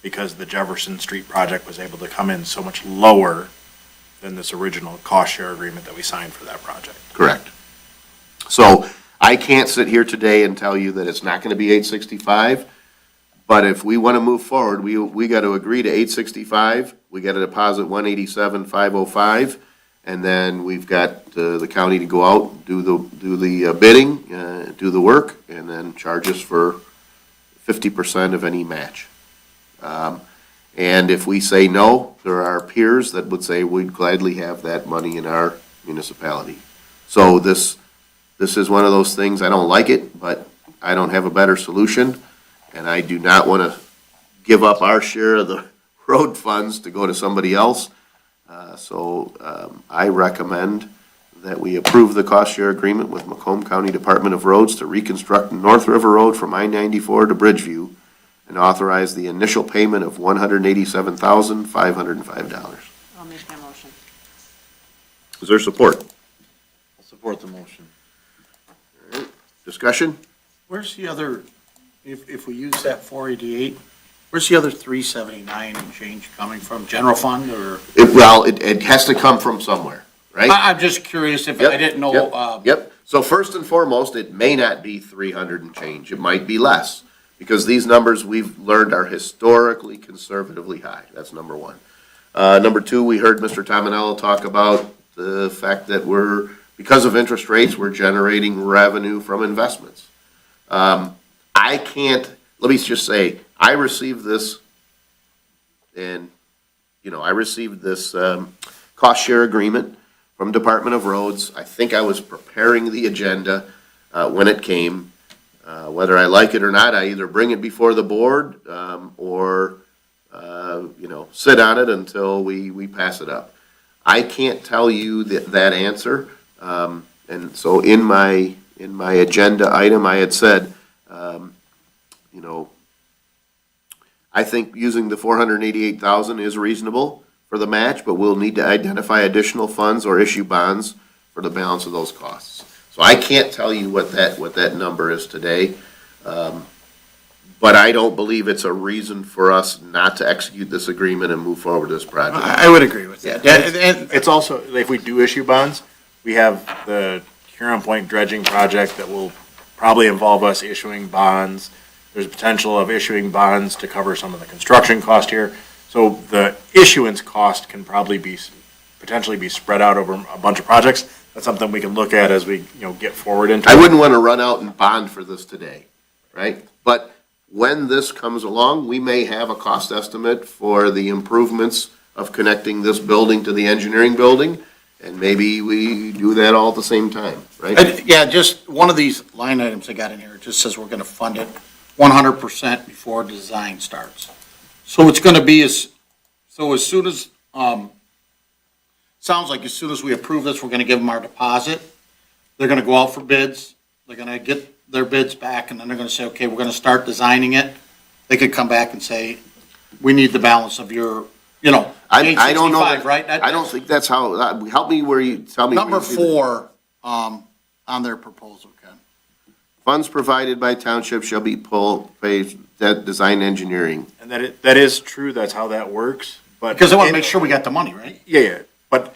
because the Jefferson Street project was able to come in so much lower than this original cost share agreement that we signed for that project. Correct. So I can't sit here today and tell you that it's not going to be 865, but if we want to move forward, we got to agree to 865. We got to deposit 187,505, and then we've got the county to go out, do the bidding, do the work, and then charge us for 50% of any match. And if we say no, there are peers that would say we'd gladly have that money in our municipality. So this is one of those things, I don't like it, but I don't have a better solution, and I do not want to give up our share of the road funds to go to somebody else. I recommend that we approve the cost share agreement with Macomb County Department of Roads to reconstruct North River Road from I-94 to Bridgeview, an and authorize the initial payment of $187,505. I'll make that motion. Is there support? I'll support the motion. Discussion? Where's the other, if we use that 488, where's the other 379 and change coming from? General fund or? It has to come from somewhere, right? I'm just curious if, I didn't know. Yep. So first and foremost, it may not be 300 and change. It might be less, because these numbers we've learned are historically conservatively high. That's number one. Number two, we heard Mr. Tominello talk about the fact that because of interest rates, we're generating revenue from investments. I can't, let me just say, I received this, and, I received this cost share agreement from Department of Roads. I think I was preparing the agenda when it came. Whether I like it or not, I either bring it before the board or, sit on it until we pass it up. I can't tell you that answer. And so in my agenda item, I had said, I think using the 488,000 is reasonable for the match, but we'll need to identify additional funds or issue bonds for the balance of those costs. So I can't tell you what that number is today. But I don't believe it's a reason for us not to execute this agreement and move forward with this project. I would agree with that. And It's also, if we do issue bonds, we have the Huron Point dredging project that will probably involve us issuing bonds. There's a potential of issuing bonds to cover some of the construction cost here. So the issuance cost can probably potentially be spread out over a bunch of projects. That's something we can look at as we, get forward into it. I wouldn't want to run out and bond for this today, right? But when this comes along, we may have a cost estimate for the improvements of connecting this building to the engineering building, and maybe we do that all at the same time, right? Yeah, just one of these line items I got in here, it just says we're going to fund it 100% before design starts. So it's going to be as soon as, sounds like as soon as we approve this, we're going to give them our deposit. They're going to go out for bids. They're going to get their bids back, and then they're going to say, okay, we're going to start designing it. They could come back and say, we need the balance of your, I don't know. 865, right? I don't think that's how, help me where you, tell me. Number where you see that. 4, on their proposal, Ken. Funds provided by township shall be paid that design engineering. And that is true, that's how that works, but. Because they want to make sure we got the money, right? Yeah, but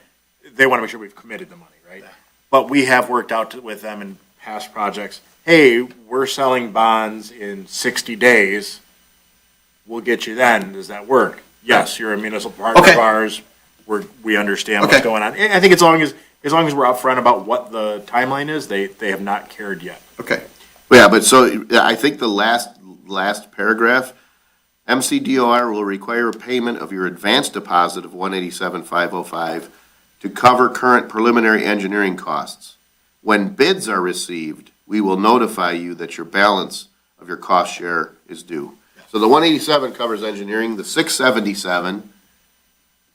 they want to make sure we've committed the money, right? But we have worked out with them in past projects, hey, we're selling bonds in 60 days, we'll get you then, does that work? Yes, you're a municipal partner Okay. of ours, we understand what's Okay. going on. I think as long as we're upfront about what the timeline is, they have not cared yet. Okay. Yeah, but so I think the last paragraph, MCDOR will require payment of your advance deposit of $187,505 to cover current preliminary engineering costs. When bids are received, we will notify you that your balance of your cost share is due. So the 187 covers engineering, the 677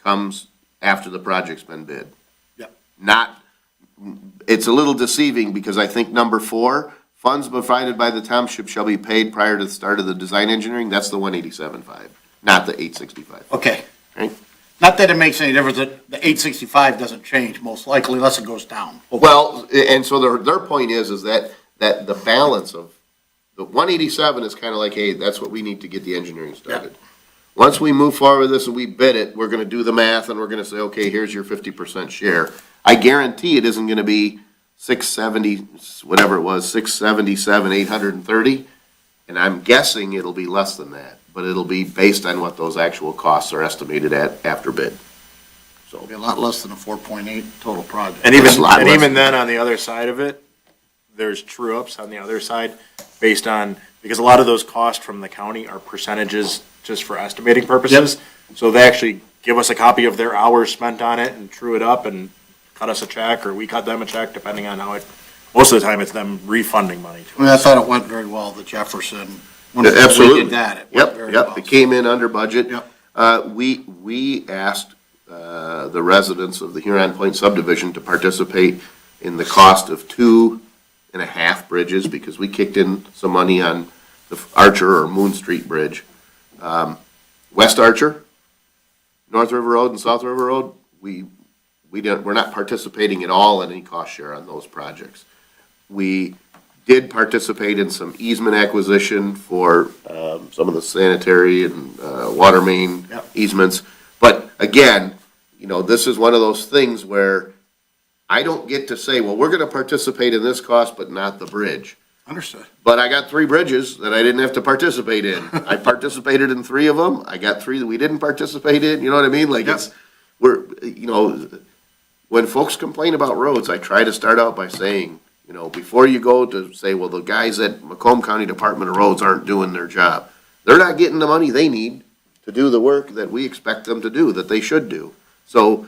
comes after the project's been bid. Yep. It's a little deceiving because I think number 4, funds provided by the township shall be paid prior to the start of the design engineering, that's the 187.5, not the 865. Okay. Right? Not that it makes any difference, that the 865 doesn't change most likely unless it goes down. Well, and so their point is that the balance of, the 187 is kind of like, hey, that's what we need to get the engineering started. Once we move forward with this and we bid it, we're gonna do the math and we're gonna say, okay, here's your 50% share. I guarantee it isn't gonna be 670, whatever it was, 677, 830, and I'm guessing it'll be less than that, but it'll be based on what those actual costs are estimated at after bid. It'll be a lot less than a 4.8 total project. And It's a lot less. even then, on the other side of it, there's true-ups on the other side based on, because a lot of those costs from the county are percentages just for estimating purposes. So they actually give us a copy of their hours spent on it and true it up and cut us a check, or we cut them a check, depending on how it, most of the time, it's them refunding money to us. I mean, I thought it went very well, the Jefferson. When Absolutely. we did that, it went very well. Yep, it came in under budget. Yep. We asked the residents of the Huron Point subdivision to participate in the cost of 2.5 bridges, because we kicked in some money on the Archer or Moon Street Bridge. West Archer, North River Road and South River Road, we're not participating at all in any cost share on those projects. We did participate in some easement acquisition for some of the sanitary and water main Yep. easements. But again, this is one of those things where I don't get to say, well, we're gonna participate in this cost, but not the bridge. Understood. But I got 3 bridges that I didn't have to participate in. I participated in 3 of them. I got 3 that we didn't participate in. You know what I mean? Like Yep. when folks complain about roads, I try to start out by saying, before you go to say, well, the guys at Macomb County Department of Roads aren't doing their job. They're not getting the money they need to do the work that we expect them to do, that they should do. So,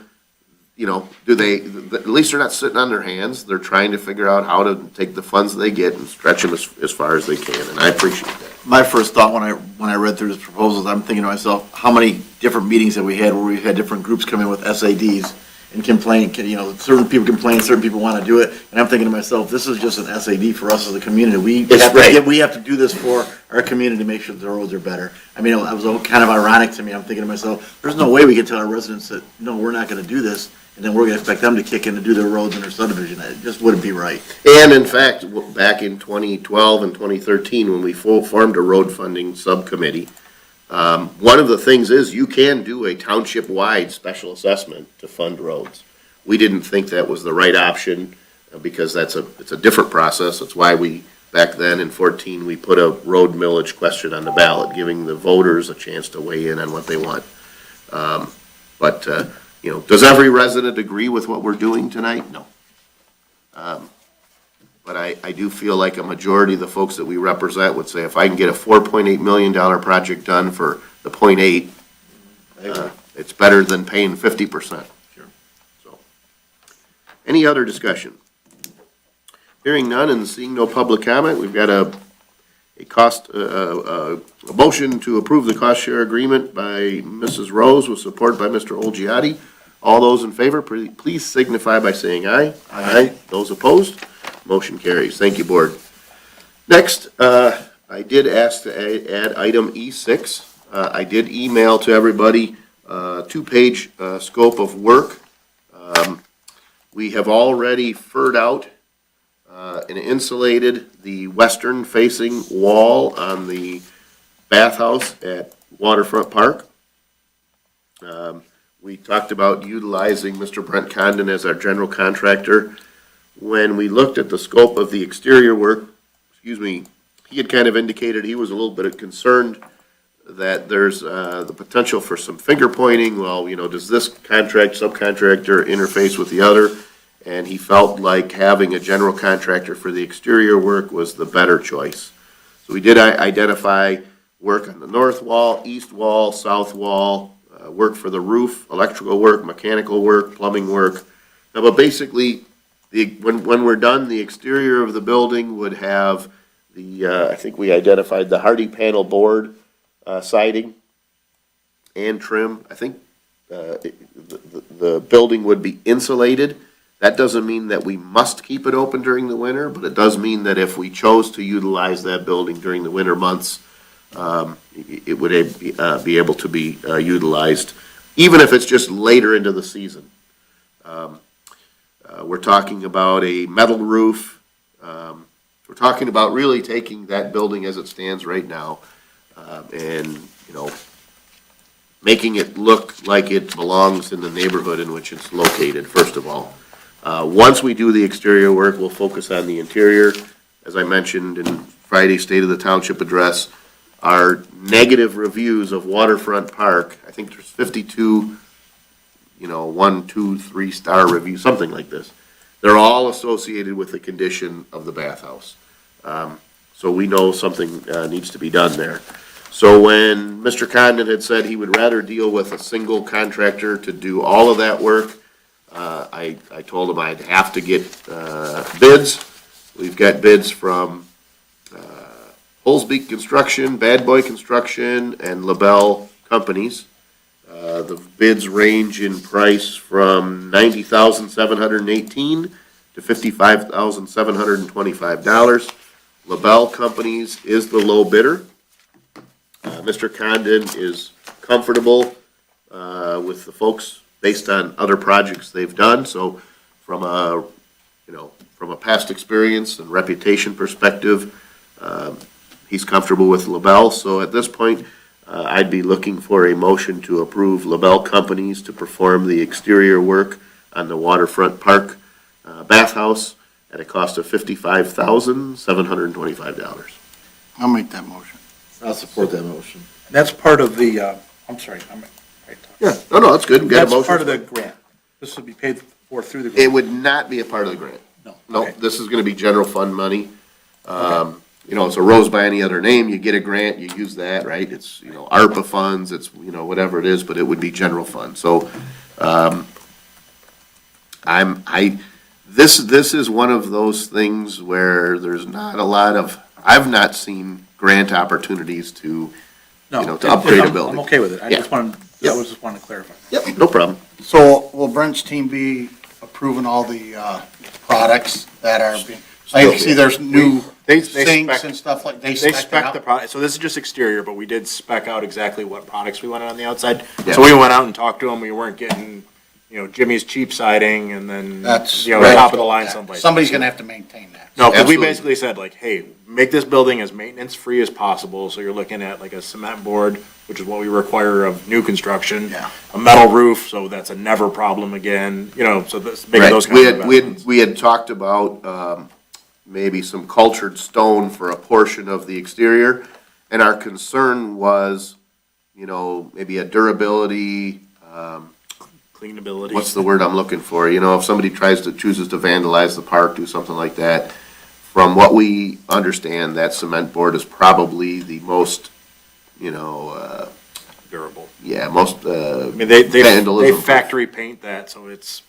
at least they're not sitting on their hands. They're trying to figure out how to take the funds they get and stretch them as far as they can, and I appreciate that. My first thought when I read through this proposal, I'm thinking to myself, how many different meetings have we had where we've had different groups come in with SADs and complain, certain people complain, certain people want to do it, and I'm thinking to myself, this is just an SAD for us as a community. We have to do this for our community to make sure the roads are better. I mean, it was kind of ironic to me. I'm thinking to myself, there's no way we can tell our residents that, no, we're not going to do this, and then we're going to expect them to kick in to do their roads and their subdivision. It just wouldn't be right. And in fact, back in 2012 and 2013, when we formed a road funding subcommittee, one of the things is you can do a township-wide special assessment to fund roads. We didn't think that was the right option because it's a different process. That's why back then in 14, we put a road millage question on the ballot, giving the voters a chance to weigh in on what they want. Does every resident agree with what we're doing tonight? No. But I do feel like a majority of the folks that we represent would say, if I can get a $4.8 million project done for the 0.8, it's better than paying 50%. Sure. So, any other discussion? Hearing none and seeing no public comment, we've got a motion to approve the cost share agreement by Mrs. Rose with support by Mr. Olgiati. All those in favor, please signify by saying aye. Aye. Those opposed? Motion carries. Thank you, Board. Next, I did ask to add item E6. I did email to everybody a 2-page scope of work. We have already furred out and insulated the western-facing wall on the bathhouse at Waterfront Park. We talked about utilizing Mr. Brent Condon as our general contractor. When we looked at the scope of the exterior work, he had kind of indicated he was a little bit concerned that there's the potential for some finger pointing. Well, does this subcontractor interface with the other? And he felt like having a general contractor for the exterior work was the better choice. So we did identify work on the north wall, east wall, south wall, work for the roof, electrical work, mechanical work, plumbing work. But basically, when we're done, the exterior of the building would have I think we identified the hardy panel board siding and trim. I think the building would be insulated. That doesn't mean that we must keep it open during the winter, but it does mean that if we chose to utilize that building during the winter months, it would be able to be utilized, even if it's just later into the season. We're talking about a metal roof. We're talking about really taking that building as it stands right now and, making it look like it belongs in the neighborhood in which it's located, first of all. Once we do the exterior work, we'll focus on the interior. As I mentioned in Friday's State of the Township address, our negative reviews of Waterfront Park, I think there's 52, 1, 2, 3-star reviews, something like this. They're all associated with the condition of the bathhouse. So we know something needs to be done there. So when Mr. Condon had said he would rather deal with a single contractor to do all of that work, I told him I'd have to get bids. We've got bids from Holsbeek Construction, Bad Boy Construction, and LaBelle Companies. The bids range in price from $90,718 to $55,725. LaBelle Companies is the low bidder. Mr. Condon is comfortable with the folks based on other projects they've done. So from a, from a past experience and reputation perspective, he's comfortable with LaBelle. So at this point, I'd be looking for a motion to approve LaBelle Companies to perform the exterior work on the waterfront park bathhouse at a cost of $55,725. I'll make that motion. I'll support that motion. That's part of the, I'm sorry, Yeah, no, that's good. We got a that's motion. part of the grant. This would be paid for through the It grant. would not be a part of the grant. No. No, Okay. this is gonna be general fund money. It's a rose by any other name, you get a grant, you use that, right? It's, ARPA funds, it's, whatever it is, but it would be general fund. So, this is one of those things where there's not a lot of, I've not seen grant opportunities to, No, to upgrade a I'm- building. I'm okay with it. I Yeah. just wanted, Yep. I was just wanting to clarify. Yep, no problem. So will Brent's team be approving all the products that are being, I see there's new They sinks spec- and stuff like, they They spec it spec the out? product, so this is just exterior, but we did spec out exactly what products we wanted on the outside. Yeah. So we went out and talked to them, we weren't getting, Jimmy's cheap siding and then, That's. top of the line someplace. Somebody's gonna have to maintain that. No, because we Absolutely. basically said like, hey, make this building as maintenance-free as possible, so you're looking at like a cement board, which is what we require of new construction. Yeah. A metal roof, so that's a never problem again, so that's, making Right. those We kinds of had, investments. we had talked about, maybe some cultured stone for a portion of the exterior. And our concern was, maybe a durability, Cleanability. what's the word I'm looking for? If somebody chooses to vandalize the park, do something like that. From what we understand, that cement board is probably the most, Durable. most, I mean, they vandalism. factory paint that, so it's,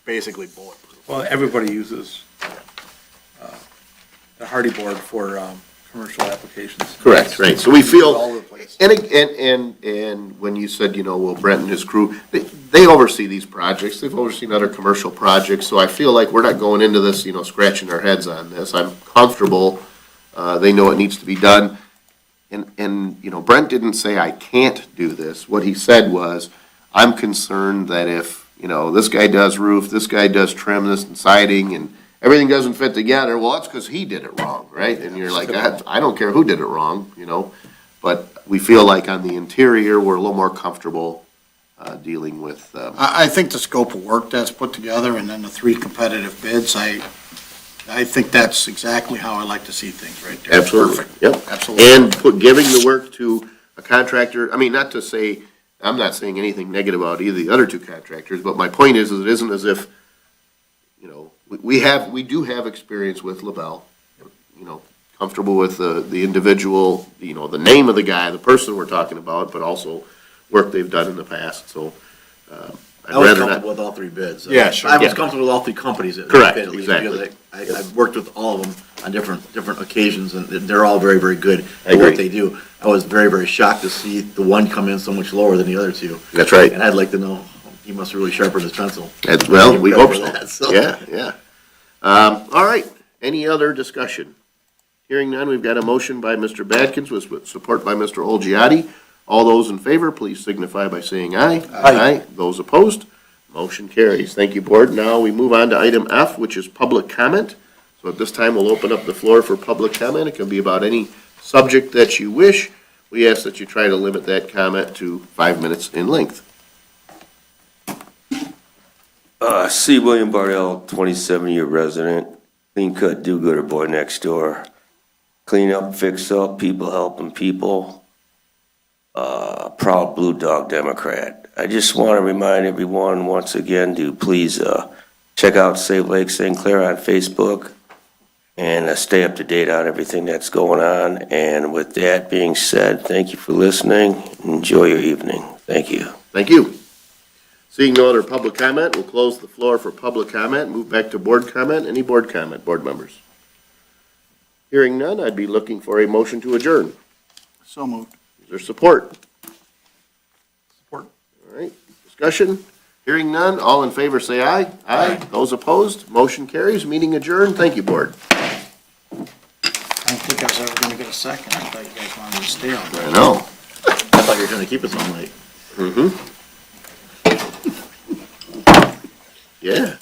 basically bulletproof. Well, everybody uses the hardy board for commercial applications. Correct, right. So we feel, All over the place. and when you said, will Brent and his crew, they oversee these projects. They've overseen other commercial projects. So I feel like we're not going into this, scratching our heads on this. I'm comfortable. They know it needs to be done. And Brent didn't say I can't do this. What he said was, I'm concerned that if, this guy does roof, this guy does trim, this and siding, and everything doesn't fit together, well, that's because he did it wrong, right? And you're like, I don't care who did it wrong, but we feel like on the interior, we're a little more comfortable dealing with, I think the scope of work that's put together and then the 3 competitive bids, I think that's exactly how I like to see things right there. absolutely, Perfect. yep. Absolutely. And giving the work to a contractor, I mean, not to say, I'm not saying anything negative about either of the other 2 contractors, but my point is it isn't as if, we do have experience with LaBelle, comfortable with the individual, the name of the guy, the person we're talking about, but also work they've done in the past, so, I'd I was rather not. comfortable with all 3 bids. Yeah, sure. I was Yeah. comfortable with all 3 companies. that Correct, bid at least, exactly. because I've worked with all of them on different occasions, and they're all very, very good I at what agree. they do. I was very, very shocked to see the one come in so much lower than the other 2. That's right. And I'd like to know, he must have really sharpened his pencil. Well, we hope For that, so. so. Yeah. All right, any other discussion? Hearing none, we've got a motion by Mr. Badkins with support by Mr. Olgiati. All those in favor, please signify by saying aye. Aye. Those opposed, motion carries. Thank you, Board. Now we move on to item F, which is public comment. So at this time, we'll open up the floor for public comment. It can be about any subject that you wish. We ask that you try to limit that comment to 5 minutes in length. C. William Bardell, 27-year resident, clean cut, do-gooder boy next door. Clean up, fix up, people helping people. Proud Blue Dog Democrat. I just want to remind everyone once again to please check out Save Lake St. Clair on Facebook and stay up to date on everything that's going on. And with that being said, thank you for listening. Enjoy your evening. Thank you. Thank you. Seeing no other public comment, we'll close the floor for public comment, move back to board comment. Any board comment, board members? Hearing none, I'd be looking for a motion to adjourn. So moved. Is there support? Support. All right, discussion? Hearing none, all in favor say aye. Aye. Those opposed, motion carries, meeting adjourned. Thank you, board. didn't think I was ever gonna get a second. I thought you guys wanted to stay on. I know. I thought you were trying to keep us all night. Yeah.